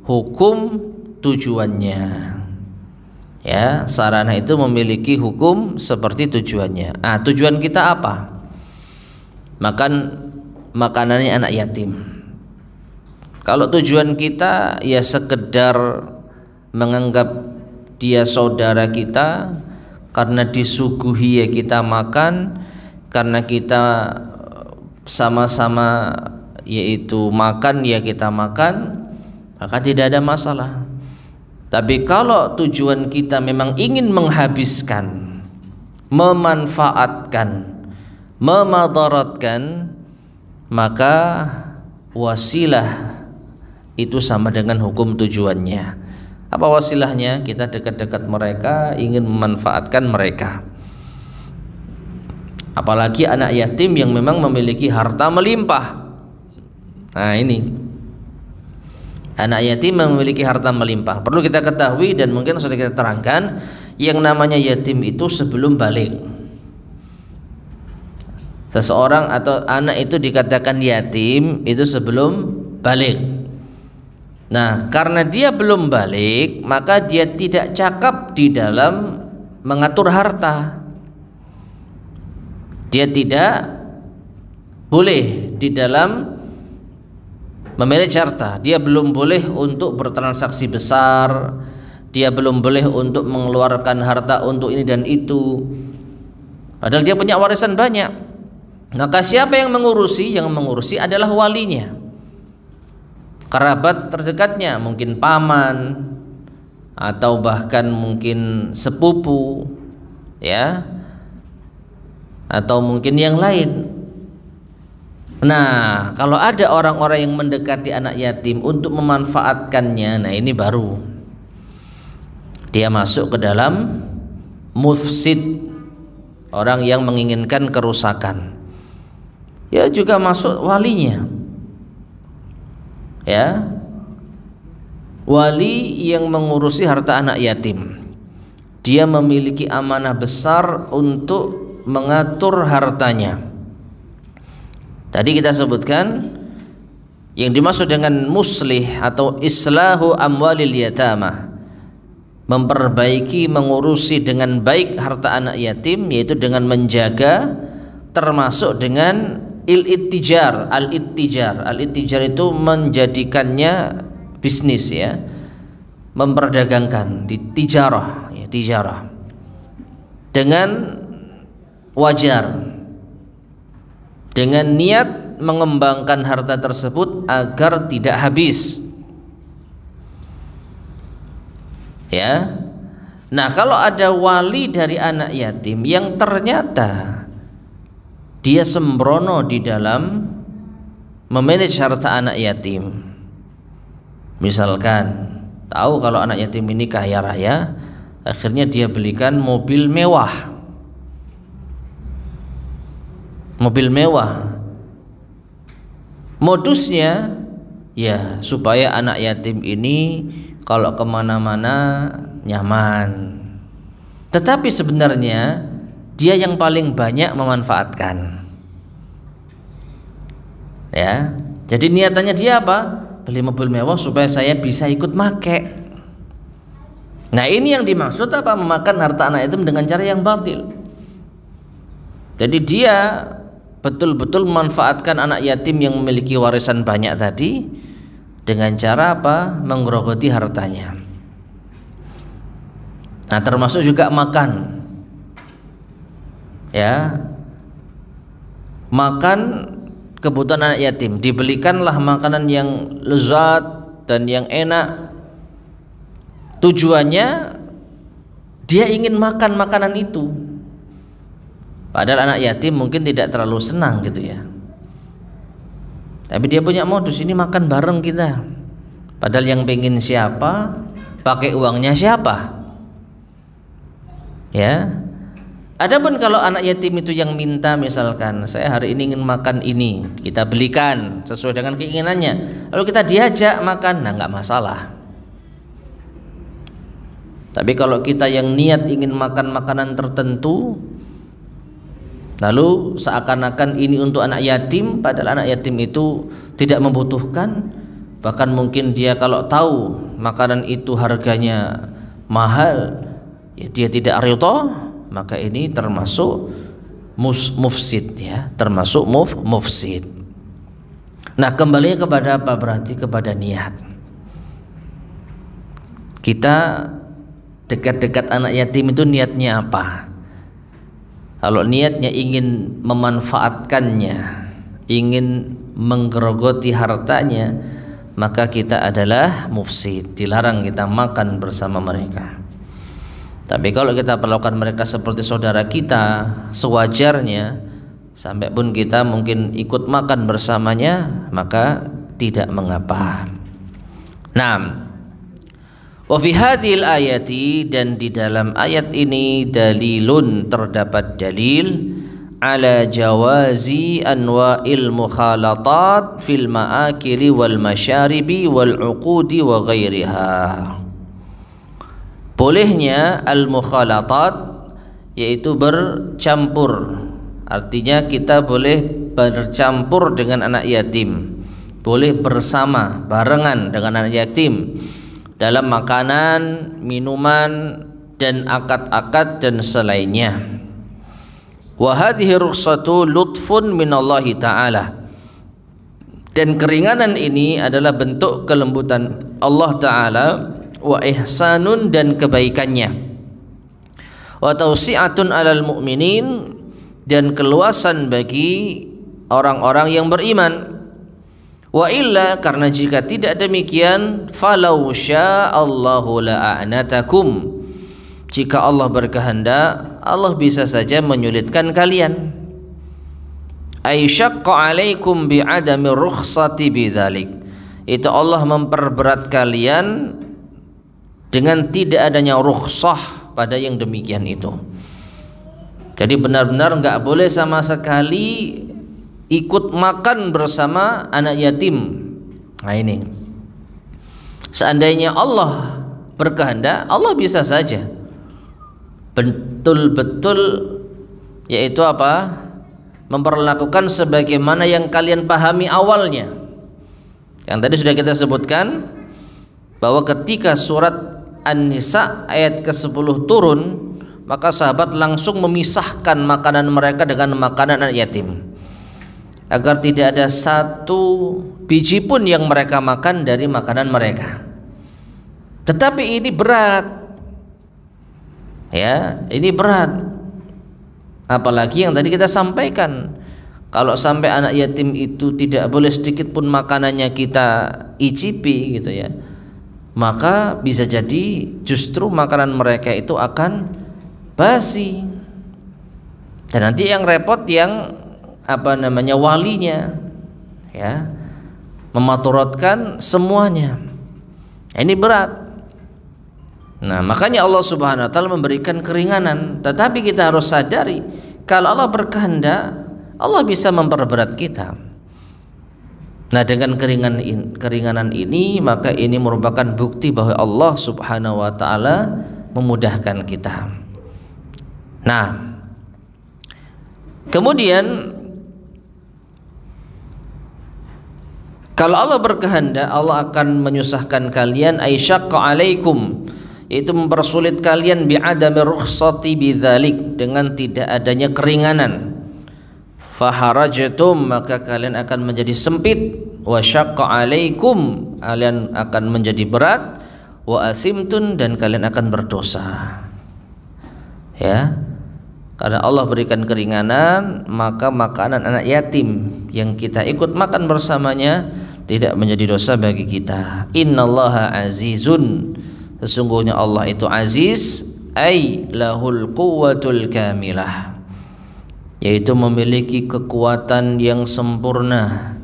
hukum tujuannya, ya, sarana itu memiliki hukum seperti tujuannya. Tujuan kita apa? Makanannya anak yatim. Kalau tujuan kita ya sekedar menganggap dia saudara kita, karena disuguhi ya kita makan, karena kita sama-sama yaitu makan ya kita makan, maka tidak ada masalah. Tapi kalau tujuan kita memang ingin menghabiskan, memanfaatkan, memadaratkan, maka wasilah itu sama dengan hukum tujuannya. Apa wasilahnya? Kita dekat-dekat mereka, ingin memanfaatkan mereka. Apalagi anak yatim yang memang memiliki harta melimpah. Ini anak yatim yang memiliki harta melimpah, perlu kita ketahui dan mungkin sudah kita terangkan, yang namanya yatim itu sebelum balik. Seseorang atau anak itu dikatakan yatim itu sebelum balik. Nah, karena dia belum balik, maka dia tidak cakap di dalam mengatur harta. Dia tidak boleh di dalam memanage harta. Dia belum boleh untuk bertransaksi besar, dia belum boleh untuk mengeluarkan harta untuk ini dan itu, padahal dia punya warisan banyak. Maka siapa yang mengurusi? Yang mengurusi adalah walinya, kerabat terdekatnya, mungkin paman atau bahkan mungkin sepupu, ya, atau mungkin yang lain. Nah, kalau ada orang-orang yang mendekati anak yatim untuk memanfaatkannya, nah ini baru dia masuk ke dalam mufsid, orang yang menginginkan kerusakan. Ya, juga masuk walinya, ya, wali yang mengurusi harta anak yatim. Dia memiliki amanah besar untuk mengatur hartanya. Tadi kita sebutkan yang dimaksud dengan muslih atau islahu amwalil yatama, memperbaiki, mengurusi dengan baik harta anak yatim, yaitu dengan menjaga, termasuk dengan al-ittijar. Al-ittijar itu menjadikannya bisnis, ya, memperdagangkan, di tijarah, ya, tijarah dengan wajar, dengan niat mengembangkan harta tersebut agar tidak habis, ya. Nah, kalau ada wali dari anak yatim yang ternyata dia sembrono di dalam memanage harta anak yatim, misalkan tahu kalau anak yatim ini kaya raya, akhirnya dia belikan mobil mewah, mobil mewah. Modusnya ya supaya anak yatim ini kalau kemana-mana nyaman. Tetapi sebenarnya dia yang paling banyak memanfaatkan. Ya, jadi niatannya dia apa? Beli mobil mewah supaya saya bisa ikut make. Nah, ini yang dimaksud apa? Memakan harta anak yatim dengan cara yang batil. Jadi dia betul-betul memanfaatkan anak yatim yang memiliki warisan banyak tadi dengan cara apa? Menggerogoti hartanya. Nah, termasuk juga makan. Ya. Makan kebutuhan anak yatim, dibelikanlah makanan yang lezat dan yang enak. Tujuannya dia ingin makan makanan itu. Padahal anak yatim mungkin tidak terlalu senang gitu ya. Tapi dia punya modus, ini makan bareng kita. Padahal yang pengen siapa, pakai uangnya siapa. Ya. Adapun kalau anak yatim itu yang minta, misalkan saya hari ini ingin makan ini, kita belikan sesuai dengan keinginannya. Lalu kita diajak makan, nah nggak masalah. Tapi kalau kita yang niat ingin makan makanan tertentu, lalu seakan-akan ini untuk anak yatim, padahal anak yatim itu tidak membutuhkan. Bahkan mungkin dia kalau tahu makanan itu harganya mahal, ya dia tidak ridha, maka ini termasuk mufsid ya, termasuk mufsid. Nah, kembali kepada apa? Berarti kepada niat. Kita dekat-dekat anak yatim itu niatnya apa? Kalau niatnya ingin memanfaatkannya, ingin menggerogoti hartanya, maka kita adalah mufsid, dilarang kita makan bersama mereka. Tapi kalau kita perlakukan mereka seperti saudara kita sewajarnya, sampai pun kita mungkin ikut makan bersamanya, maka tidak mengapa. Nah, wa fi hadhil ayati, dan di dalam ayat ini dalilun, terdapat dalil ala jawazi anwa'il mukhalatat fil ma'akili wal masyaribi wal uqudi wa ghairiha. Bolehnya al mukhalatat, yaitu bercampur. Artinya kita boleh bercampur dengan anak yatim, boleh bersama barengan dengan anak yatim dalam makanan, minuman, dan akad-akad dan selainnya. Wa hadhihi rukhsatu lutfun minallahi ta'ala, dan keringanan ini adalah bentuk kelembutan Allah Ta'ala, wa ihsanun, dan kebaikannya, wa tausi'atun alal mu'minin, dan keluasan bagi orang-orang yang beriman. Wa illa, karena jika tidak demikian, falau sya'allahu la'anatakum, jika Allah berkehendak, Allah bisa saja menyulitkan kalian. Ay syaqqa alaikum bi'adami rukhsati bidzalik, itu Allah memperberat kalian dengan tidak adanya rukhsah pada yang demikian itu. Jadi benar-benar enggak boleh sama sekali ikut makan bersama anak yatim. Nah ini, seandainya Allah berkehendak, Allah bisa saja betul-betul, yaitu apa? Memperlakukan sebagaimana yang kalian pahami awalnya. Yang tadi sudah kita sebutkan bahwa ketika surat An-Nisa ayat ke-10 turun, maka sahabat langsung memisahkan makanan mereka dengan makanan anak yatim, agar tidak ada satu biji pun yang mereka makan dari makanan mereka. Tetapi ini berat. Ya, ini berat. Apalagi yang tadi kita sampaikan, kalau sampai anak yatim itu tidak boleh sedikit pun makanannya kita icipi gitu ya, maka bisa jadi justru makanan mereka itu akan basi. Dan nanti yang repot yang walinya, ya, mematuratkan semuanya. Ini berat. Nah, makanya Allah Subhanahu wa taala memberikan keringanan, tetapi kita harus sadari kalau Allah berkehendak, Allah bisa memperberat kita. Nah, dengan keringanan ini, maka ini merupakan bukti bahwa Allah Subhanahu wa taala memudahkan kita. Nah, kemudian kalau Allah berkehendak, Allah akan menyusahkan kalian, aisyaqqa alaikum, yaitu mempersulit kalian, bi'adami rukhsati bidzalik, dengan tidak adanya keringanan. Faharajtum, maka kalian akan menjadi sempit. Wa syaqqa alaikum, kalian akan menjadi berat. Wa asimtun, dan kalian akan berdosa. Ya, karena Allah berikan keringanan, maka makanan anak yatim yang kita ikut makan bersamanya tidak menjadi dosa bagi kita. Innallaha azizun, sesungguhnya Allah itu aziz, ay lahul quwwatul kamilah, yaitu memiliki kekuatan yang sempurna.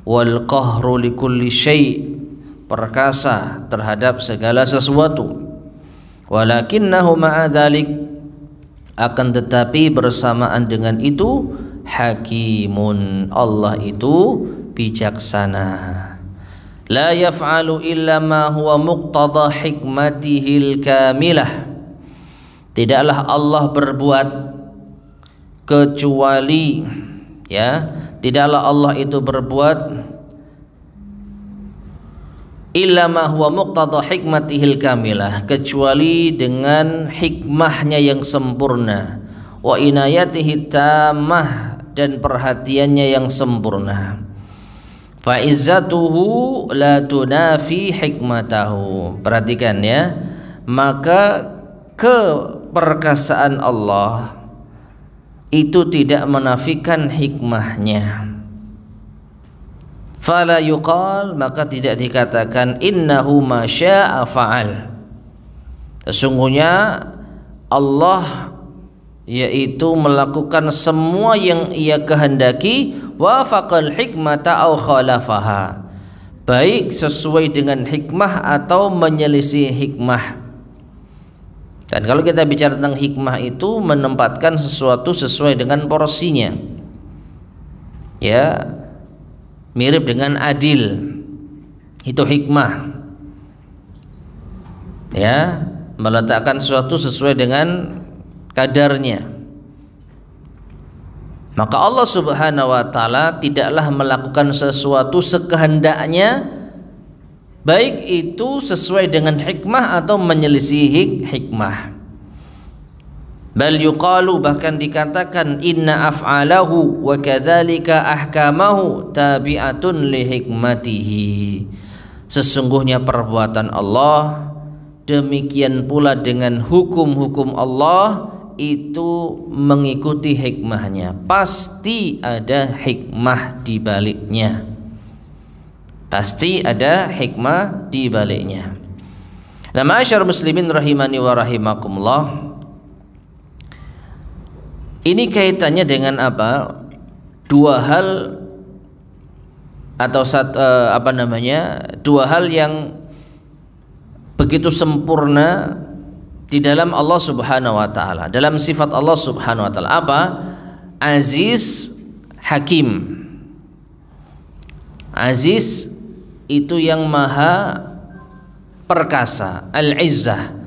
Wal qahru likulli syai', perkasa terhadap segala sesuatu. Walakinnahu ma'a dzalik, akan tetapi bersamaan dengan itu, hakimun, Allah itu bijaksana. La yaf'alu illa ma huwa muqtada hikmatihil kamilah, tidaklah Allah berbuat kecuali, ya, tidaklah Allah itu berbuat illa ma huwa muqtada hikmatihil kamilah, kecuali dengan hikmahnya yang sempurna, wa inayatihi tamah, dan perhatiannya yang sempurna. Fa izzatuhu la tunafi hikmatahu, perhatikan ya, maka keperkasaan Allah itu tidak menafikan hikmahnya. Fala yuqal, maka tidak dikatakan innahu ma syaa fa'al, sesungguhnya Allah yaitu melakukan semua yang Ia kehendaki, wafaqal hikmata aw khalafaha, baik sesuai dengan hikmah atau menyelisih hikmah. Dan kalau kita bicara tentang hikmah, itu menempatkan sesuatu sesuai dengan porsinya, ya, mirip dengan adil, itu hikmah, ya, meletakkan sesuatu sesuai dengan kadarnya. Maka Allah Subhanahu wa taala tidaklah melakukan sesuatu sekehendaknya, baik itu sesuai dengan hikmah atau menyelisih hikmah. Bal yuqalu, bahkan dikatakan, inna af'alahu wa kadzalika ahkamahu tabi'atun li hikmatihi, sesungguhnya perbuatan Allah, demikian pula dengan hukum-hukum Allah, itu mengikuti hikmahnya, pasti ada hikmah di baliknya, pasti ada hikmah di baliknya. Nah, ma'asyar muslimin rahimani wa rahimakumullah, ini kaitannya dengan apa? Dua hal atau dua hal yang begitu sempurna di dalam Allah Subhanahu wa taala, dalam sifat Allah Subhanahu wa taala. Apa? Aziz, hakim. Aziz itu yang maha perkasa, al-izzah.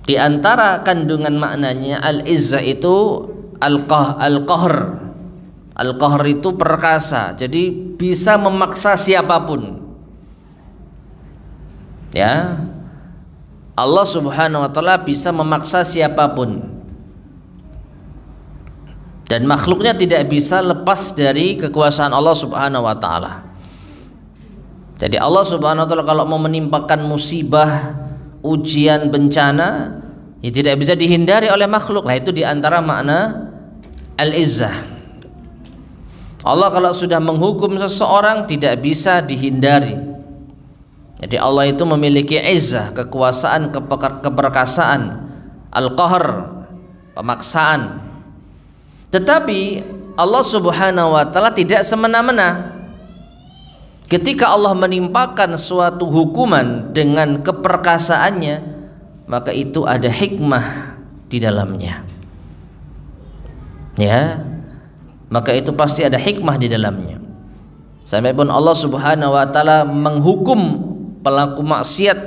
Di antara kandungan maknanya al-izzah itu al-qahr. Al-qahr itu perkasa, jadi bisa memaksa siapapun. Ya, Allah Subhanahu wa taala bisa memaksa siapapun, dan makhluknya tidak bisa lepas dari kekuasaan Allah Subhanahu wa taala. Jadi Allah Subhanahu wa taala kalau mau menimpakan musibah, ujian, bencana, ya tidak bisa dihindari oleh makhluk. Nah, itu diantara makna al-izzah. Allah kalau sudah menghukum seseorang tidak bisa dihindari. Jadi Allah itu memiliki izzah, kekuasaan, keperkasaan, al-qahr, pemaksaan. Tetapi Allah Subhanahu wa taala tidak semena-mena. Ketika Allah menimpakan suatu hukuman dengan keperkasaannya, maka itu ada hikmah di dalamnya. Ya. maka itu pasti ada hikmah di dalamnya. Sampai pun Allah Subhanahu wa taala menghukum pelaku maksiat,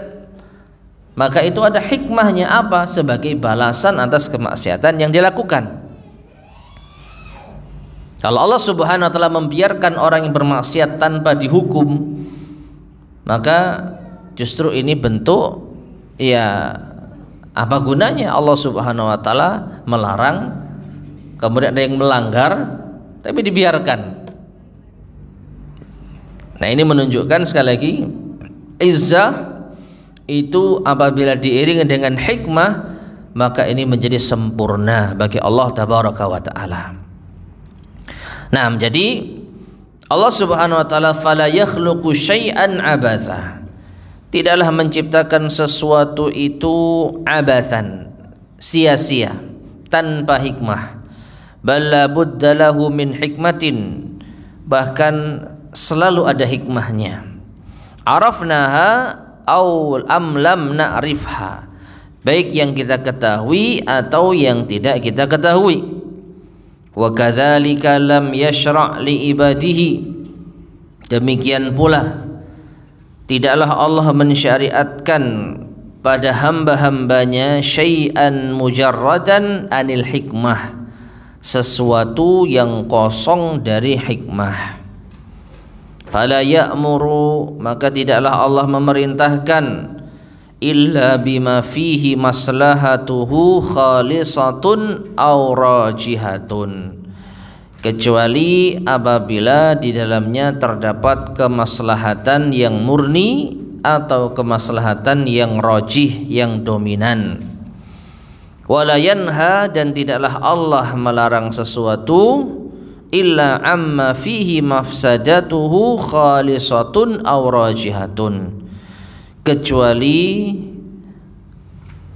maka itu ada hikmahnya apa? Sebagai balasan atas kemaksiatan yang dilakukan. Kalau Allah Subhanahu wa taala membiarkan orang yang bermaksiat tanpa dihukum, maka justru ini bentuk ya apa gunanya Allah Subhanahu wa taala melarang, kemudian ada yang melanggar tapi dibiarkan. Nah, ini menunjukkan sekali lagi izzah itu apabila diiringi dengan hikmah, maka ini menjadi sempurna bagi Allah tabaraka wa taala. Nah, jadi Allah Subhanahu wa taala fala yakhluqu syai'an abatha, tidaklah menciptakan sesuatu itu abathan, sia-sia, tanpa hikmah. Balla budda lahu min hikmatin, bahkan selalu ada hikmahnya. Arafnaha aw am lam na'rifha, baik yang kita ketahui atau yang tidak kita ketahui. Wa kadzalika lam yashra' li ibadihi, demikian pula tidaklah Allah mensyariatkan pada hamba-hambanya syai'an mujarradan anil hikmah, sesuatu yang kosong dari hikmah. Fala ya'muru, maka tidaklah Allah memerintahkan illa bima fihi maslahatuhu khalisatun aw rajihatun, kecuali apabila di dalamnya terdapat kemaslahatan yang murni atau kemaslahatan yang rajih, yang dominan. Wala yanha, dan tidaklah Allah melarang sesuatu illa amma fihi mafsadatuhu khalisatun aw rajihatun, kecuali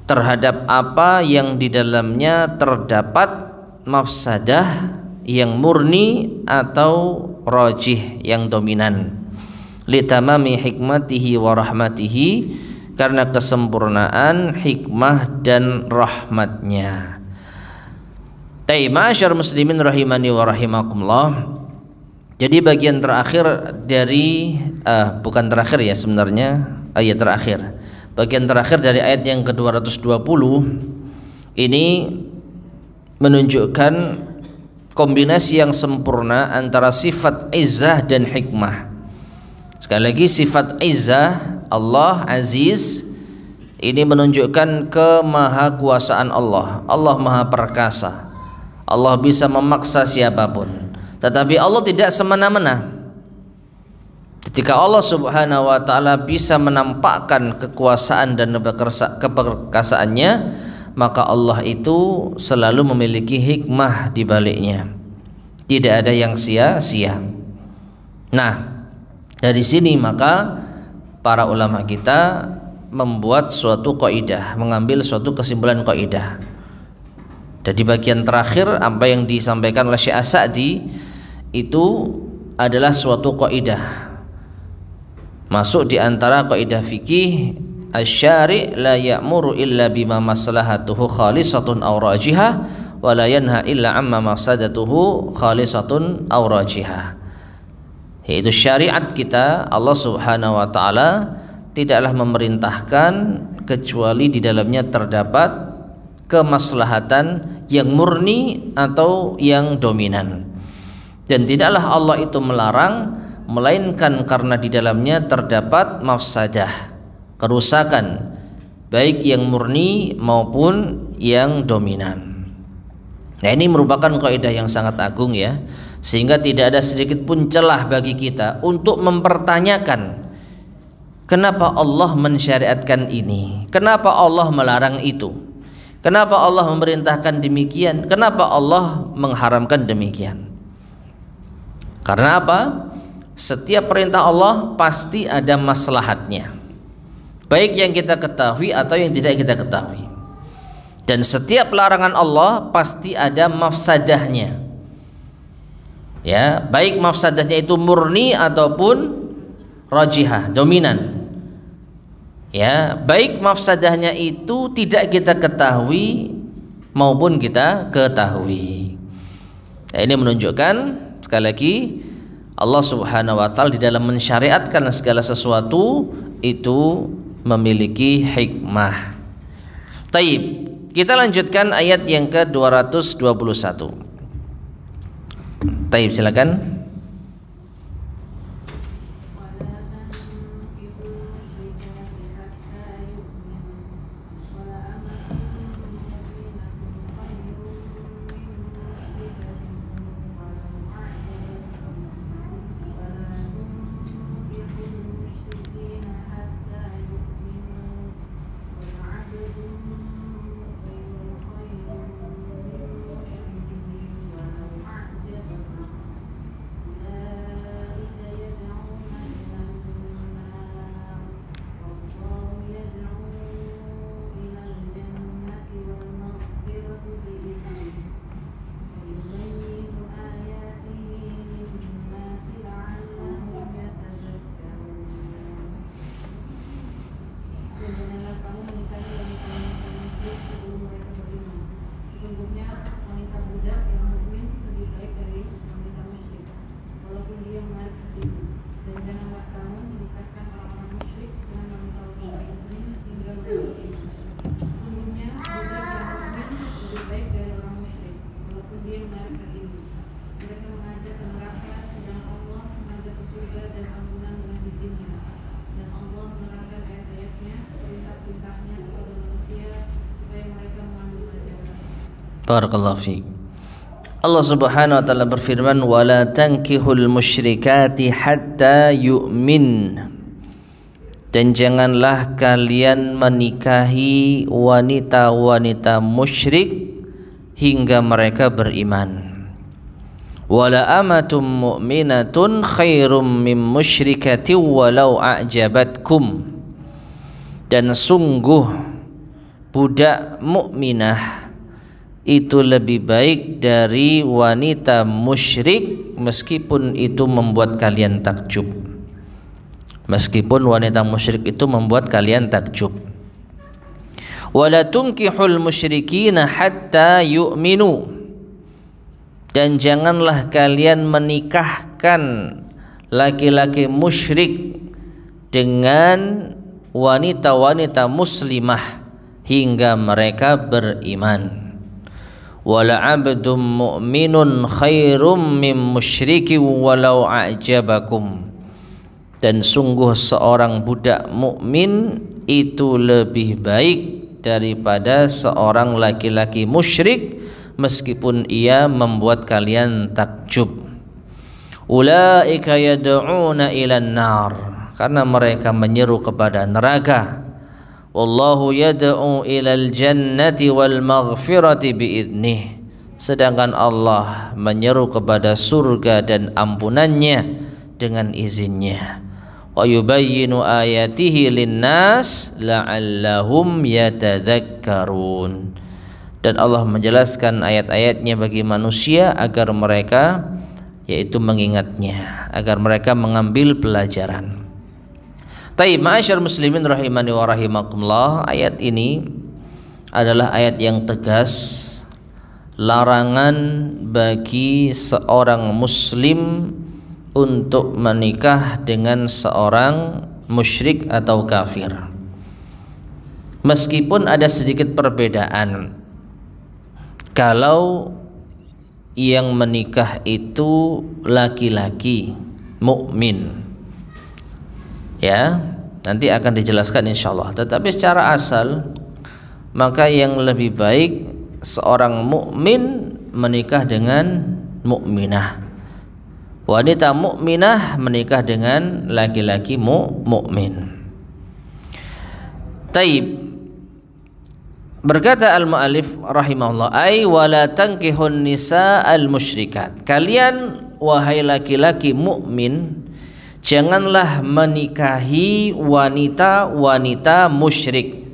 terhadap apa yang di dalamnya terdapat mafsadah yang murni atau rajih, yang dominan. Litamami hikmatihi wa rahmatihi, karena kesempurnaan hikmah dan rahmatnya. Ma'asyar muslimin rahimani wa rahimakumullah. Jadi bagian terakhir dari bukan terakhir ya sebenarnya, ayat terakhir. Bagian terakhir dari ayat yang ke-220 ini menunjukkan kombinasi yang sempurna antara sifat izzah dan hikmah. Sekali lagi, sifat izzah, Allah Aziz, ini menunjukkan kemahakuasaan Allah. Allah Maha Perkasa, Allah bisa memaksa siapapun, tetapi Allah tidak semena-mena. Ketika Allah Subhanahu wa taala bisa menampakkan kekuasaan dan keperkasaannya, maka Allah itu selalu memiliki hikmah di baliknya. Tidak ada yang sia-sia. Nah, dari sini maka para ulama kita membuat suatu kaidah, mengambil suatu kesimpulan kaidah. Dan di bagian terakhir apa yang disampaikan oleh Syekh As-Sa'di itu adalah suatu kaidah, masuk di antara kaidah fikih, asy-syari' la ya'muru illa bima maslahatuhu khalisatun aw rajihah wa la yanha illa amma mafsadatuhu khalisatun aw rajihah. Yaitu syariat kita, Allah Subhanahu wa taala tidaklah memerintahkan kecuali di dalamnya terdapat kemaslahatan yang murni atau yang dominan, dan tidaklah Allah itu melarang melainkan karena di dalamnya terdapat mafsadah, kerusakan, baik yang murni maupun yang dominan. Nah, ini merupakan kaidah yang sangat agung ya, sehingga tidak ada sedikit pun celah bagi kita untuk mempertanyakan kenapa Allah mensyariatkan ini, kenapa Allah melarang itu, kenapa Allah memerintahkan demikian, kenapa Allah mengharamkan demikian. Karena apa? Setiap perintah Allah pasti ada maslahatnya, baik yang kita ketahui atau yang tidak kita ketahui. Dan setiap larangan Allah pasti ada mafsadahnya, ya, baik mafsadahnya itu murni ataupun rajihah, dominan. Ya, baik mafsadahnya itu tidak kita ketahui maupun kita ketahui. Ini menunjukkan sekali lagi Allah Subhanahu wa taala di dalam mensyariatkan segala sesuatu itu memiliki hikmah. Taib, kita lanjutkan ayat yang ke-221. Taib, silakan. Barakallahu fiik. Allah Subhanahu wa taala berfirman, "Wala tankihul musyrikati hatta yu'min." Dan janganlah kalian menikahi wanita-wanita musyrik hingga mereka beriman. Wala amatum mu'minatun khairum min musyrikati walau a'jabatkum. Dan sungguh budak mukminah itu lebih baik dari wanita musyrik meskipun itu membuat kalian takjub. Meskipun wanita musyrik itu membuat kalian takjub. Wala tunkihul musyrikina hatta yu'minu. Dan janganlah kalian menikahkan laki-laki musyrik dengan wanita-wanita muslimah hingga mereka beriman. Wala abdum mu'minun khairum min musyrikin walau a'jabakum. Dan sungguh seorang budak mukmin itu lebih baik daripada seorang laki-laki musyrik meskipun ia membuat kalian takjub. Ulaika yad'una ilan nar, karena mereka menyeru kepada neraka. Wallahu yad'u ilal jannati wal maghfirati biidnih. Sedangkan Allah menyeru kepada surga dan ampunannya dengan izinnya. Wa yubayyinu ayatihi linnas la'allahum yatadzakkarun. Dan Allah menjelaskan ayat-ayatnya bagi manusia agar mereka yaitu mengingatnya, agar mereka mengambil pelajaran. Taib, ma'asyar muslimin rahimani wa rahimakumullah, ayat ini adalah ayat yang tegas, larangan bagi seorang muslim untuk menikah dengan seorang musyrik atau kafir. Meskipun ada sedikit perbedaan, kalau yang menikah itu laki-laki mukmin, ya nanti akan dijelaskan insyaallah. Tetapi secara asal maka yang lebih baik seorang mukmin menikah dengan mukminah, wanita mukminah menikah dengan laki-laki mukmin. Taib, berkata al-mu'allif rahimahullah, ay wala tankihun nisa al-musyrikat. Kalian wahai laki-laki mukmin, janganlah menikahi wanita-wanita musyrik.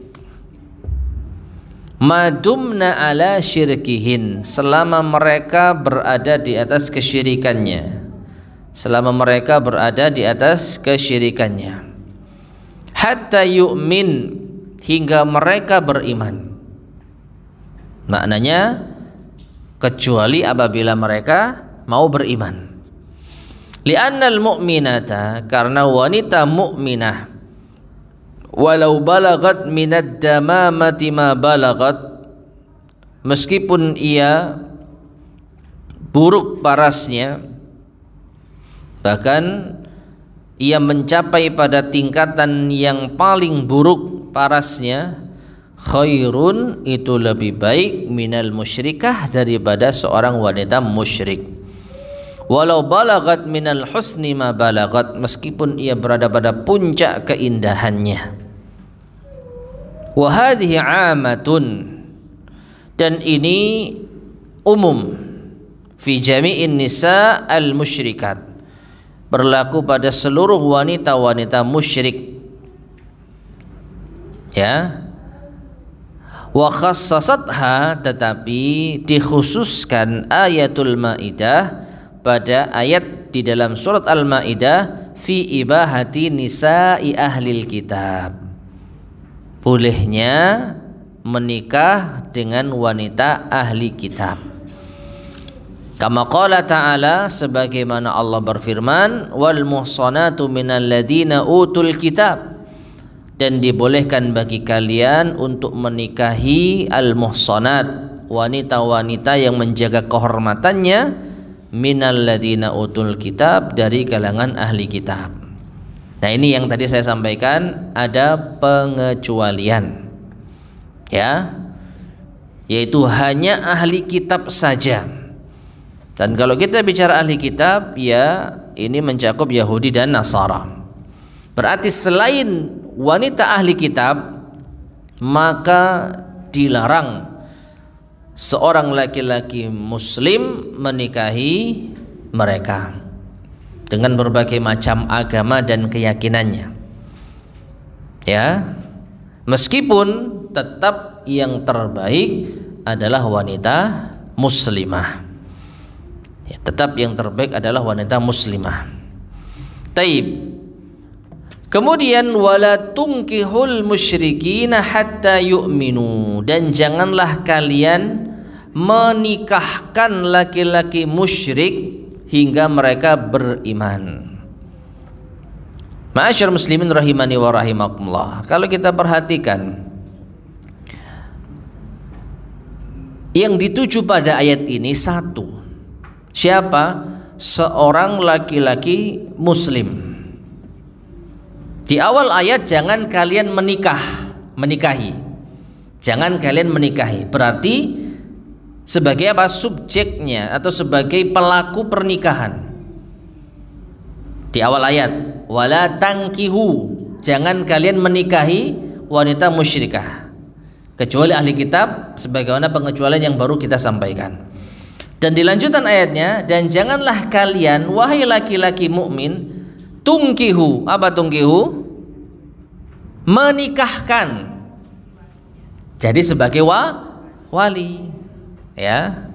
Madumna ala syirkihin, selama mereka berada di atas kesyirikannya. Selama mereka berada di atas kesyirikannya. Hatta yu'min, hingga mereka beriman. Maknanya kecuali apabila mereka mau beriman. Li'annal mu'minata, karena wanita mukminah, walau balagat minad damamati ma balagat, meskipun ia buruk parasnya, bahkan ia mencapai pada tingkatan yang paling buruk parasnya, khairun, itu lebih baik, minal musyrikah, daripada seorang wanita musyrik. Walau balagat minal husni ma balagat, meskipun ia berada pada puncak keindahannya. Wa hadhihi 'amatun, dan ini umum, fi jami'in nisa al musyrikat, berlaku pada seluruh wanita-wanita musyrik. Ya. Wa khassasatha, tetapi dikhususkan ayatul Maidah, pada ayat di dalam surat Al-Maidah, fi ibahati nisa'i ahlil kitab, bolehnya menikah dengan wanita ahli kitab. Kama qala ta'ala, sebagaimana Allah berfirman, wal muhsanatu minal ladina utul kitab, dan dibolehkan bagi kalian untuk menikahi al-muhsanat, wanita-wanita yang menjaga kehormatannya, minal ladina utul kitab, dari kalangan ahli kitab. Nah, ini yang tadi saya sampaikan, ada pengecualian, ya, yaitu hanya ahli kitab saja. Dan kalau kita bicara ahli kitab, ya ini mencakup Yahudi dan Nasara. Berarti selain wanita ahli kitab, maka dilarang seorang laki-laki muslim menikahi mereka dengan berbagai macam agama dan keyakinannya. Ya, meskipun tetap yang terbaik adalah wanita muslimah. Ya, tetap yang terbaik adalah wanita muslimah. Taib. Kemudian wala tunkihul musyrikina hatta yu'minu, dan janganlah kalian menikahkan laki-laki musyrik hingga mereka beriman. Ma'asyar muslimin rahimani wa rahimakumullah, kalau kita perhatikan yang dituju pada ayat ini satu, siapa? Seorang laki-laki muslim. Di awal ayat, jangan kalian menikahi. Jangan kalian menikahi. Berarti sebagai apa? Subjeknya atau sebagai pelaku pernikahan. Di awal ayat, wala tankihu, jangan kalian menikahi wanita musyrikah, kecuali ahli kitab, sebagaimana pengecualian yang baru kita sampaikan. Dan di lanjutan ayatnya, dan janganlah kalian wahai laki-laki mukmin tungkihu, apa tungkihu? Menikahkan. Jadi sebagai wali, ya.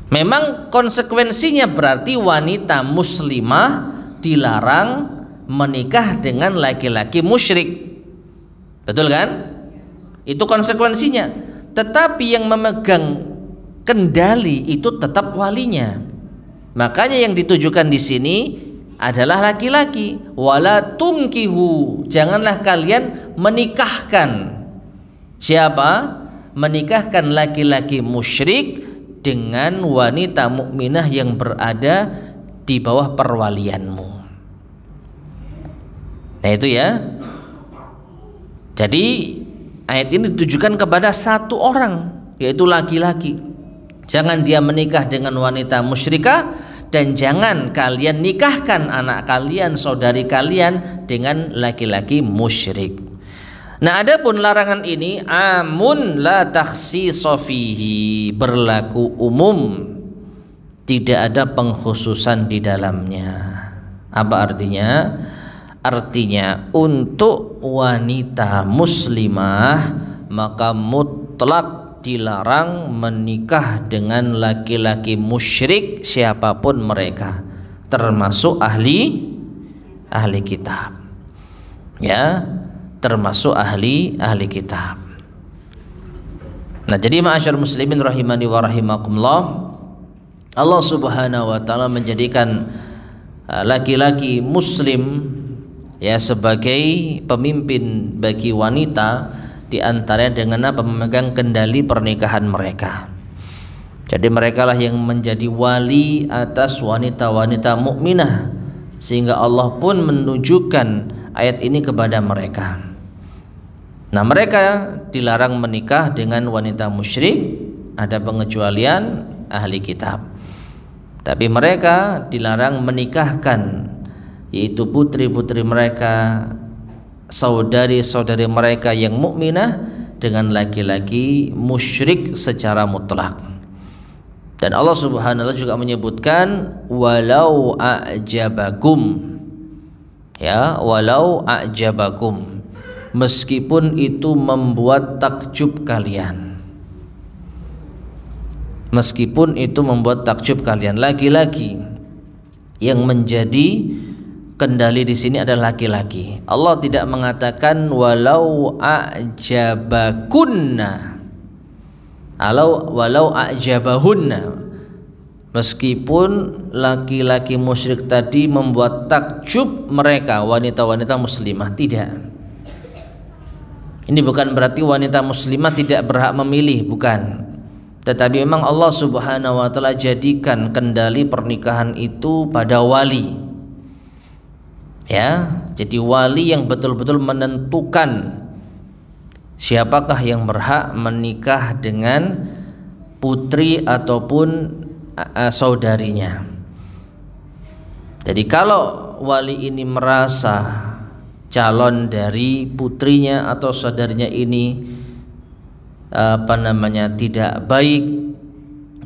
Memang konsekuensinya berarti wanita muslimah dilarang menikah dengan laki-laki musyrik. Betul kan? Itu konsekuensinya. Tetapi yang memegang kendali itu tetap walinya. Makanya yang ditujukan di sini adalah laki-laki. Wala tunkihu, janganlah kalian menikahkan. Siapa? Menikahkan laki-laki musyrik dengan wanita mukminah yang berada di bawah perwalianmu. Nah itu ya. Jadi ayat ini ditujukan kepada satu orang, yaitu laki-laki. Jangan dia menikah dengan wanita musyrikah, dan jangan kalian nikahkan anak kalian, saudari kalian dengan laki-laki musyrik. Nah, adapun larangan ini amun la takhsisa fihi, berlaku umum, tidak ada pengkhususan di dalamnya. Apa artinya? Artinya untuk wanita muslimah maka mutlak dilarang menikah dengan laki-laki musyrik siapapun mereka, termasuk ahli kitab. Ya, termasuk ahli kitab. Nah, jadi ma'asyar muslimin rahimani wa rahimakumullah, Allah Subhanahu wa taala menjadikan laki-laki muslim ya sebagai pemimpin bagi wanita, di antaranya dengan apa? Memegang kendali pernikahan mereka. Jadi mereka lah yang menjadi wali atas wanita-wanita mukminah, sehingga Allah pun menunjukkan ayat ini kepada mereka. Nah, mereka dilarang menikah dengan wanita musyrik, ada pengecualian ahli kitab. Tapi mereka dilarang menikahkan, yaitu putri-putri mereka, saudari-saudari mereka yang mukminah dengan laki-laki musyrik secara mutlak. Dan Allah Subhanahu wa taala juga menyebutkan walau a'jabakum, ya, walau a'jabakum, meskipun itu membuat takjub kalian. Meskipun itu membuat takjub kalian, laki-laki yang menjadi kendali di sini adalah laki-laki. Allah tidak mengatakan walau a'jabakunna, walau a'jabahunna, meskipun laki-laki musyrik tadi membuat takjub mereka, wanita-wanita muslimah. Tidak. Ini bukan berarti wanita muslimah tidak berhak memilih, bukan. Tetapi memang Allah Subhanahu wa taala jadikan kendali pernikahan itu pada wali. Ya, jadi wali yang betul-betul menentukan siapakah yang berhak menikah dengan putri ataupun saudarinya. Jadi kalau wali ini merasa calon dari putrinya atau saudarinya ini tidak baik,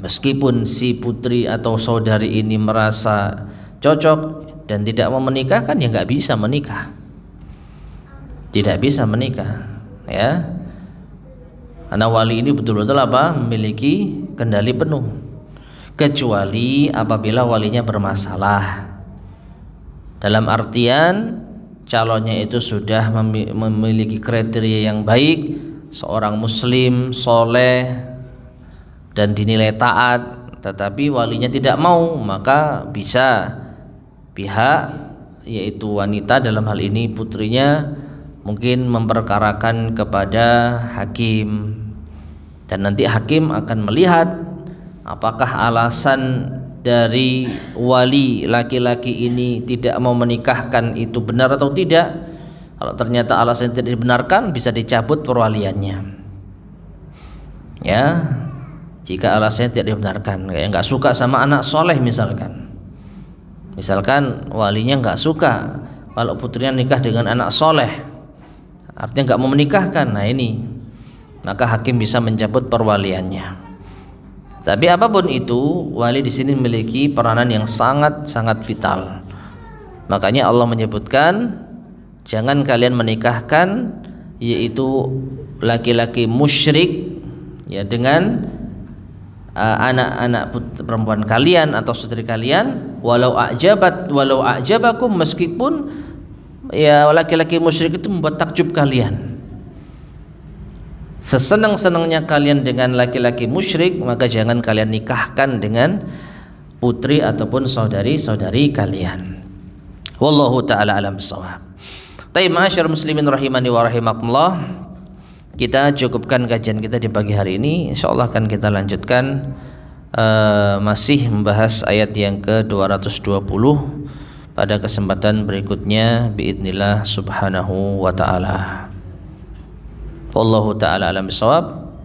meskipun si putri atau saudari ini merasa cocok dan tidak mau menikahkan, ya nggak bisa menikah, tidak bisa menikah, ya. Karena wali ini betul-betul memiliki kendali penuh, kecuali apabila walinya bermasalah, dalam artian calonnya itu sudah memiliki kriteria yang baik, seorang muslim soleh dan dinilai taat, tetapi walinya tidak mau, maka bisa pihak, yaitu wanita dalam hal ini putrinya, mungkin memperkarakan kepada hakim, dan nanti hakim akan melihat apakah alasan dari wali laki-laki ini tidak mau menikahkan itu benar atau tidak. Kalau ternyata alasan tidak dibenarkan, bisa dicabut perwaliannya. Ya, jika alasannya tidak dibenarkan, kayak nggak suka sama anak soleh misalkan walinya nggak suka kalau putrinya nikah dengan anak soleh, artinya nggak mau menikahkan. Nah ini, maka hakim bisa mencabut perwaliannya. Tapi apapun itu, wali di sini memiliki peranan yang sangat-sangat vital. Makanya Allah menyebutkan jangan kalian menikahkan, yaitu laki-laki musyrik, ya, dengan anak-anak perempuan kalian atau saudari kalian, walau a'jabakum, meskipun ya laki-laki musyrik itu membuat takjub kalian. Sesenang-senangnya kalian dengan laki-laki musyrik, maka jangan kalian nikahkan dengan putri ataupun saudari-saudari kalian. Wallahu ta'ala alam bissawab. Baik, ma'asyar muslimin rahimani wa rahimakumullah, kita cukupkan kajian kita di pagi hari ini. Insyaallah akan kita lanjutkan masih membahas ayat yang ke-220 pada kesempatan berikutnya biidznillah subhanahu wa ta'ala. Wallahu ta'ala alam bissawab.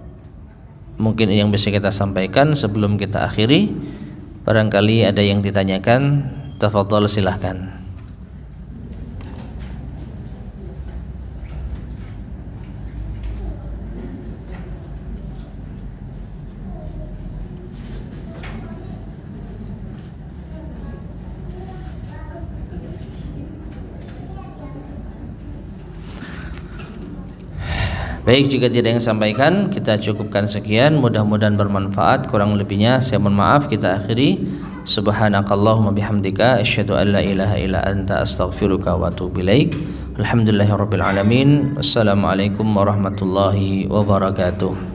Mungkin ini yang bisa kita sampaikan sebelum kita akhiri. Barangkali ada yang ditanyakan, tafadhol silahkan. Baik, jika tidak yang sampaikan, kita cukupkan sekian. Mudah-mudahan bermanfaat. Kurang lebihnya saya mohon maaf. Kita akhiri. Subhanakallahumma bihamdika asyhadu an la ilaha illa anta astaghfiruka wa atubu ilaik. Alhamdulillahirabbil alamin. Wassalamualaikum warahmatullahi wabarakatuh.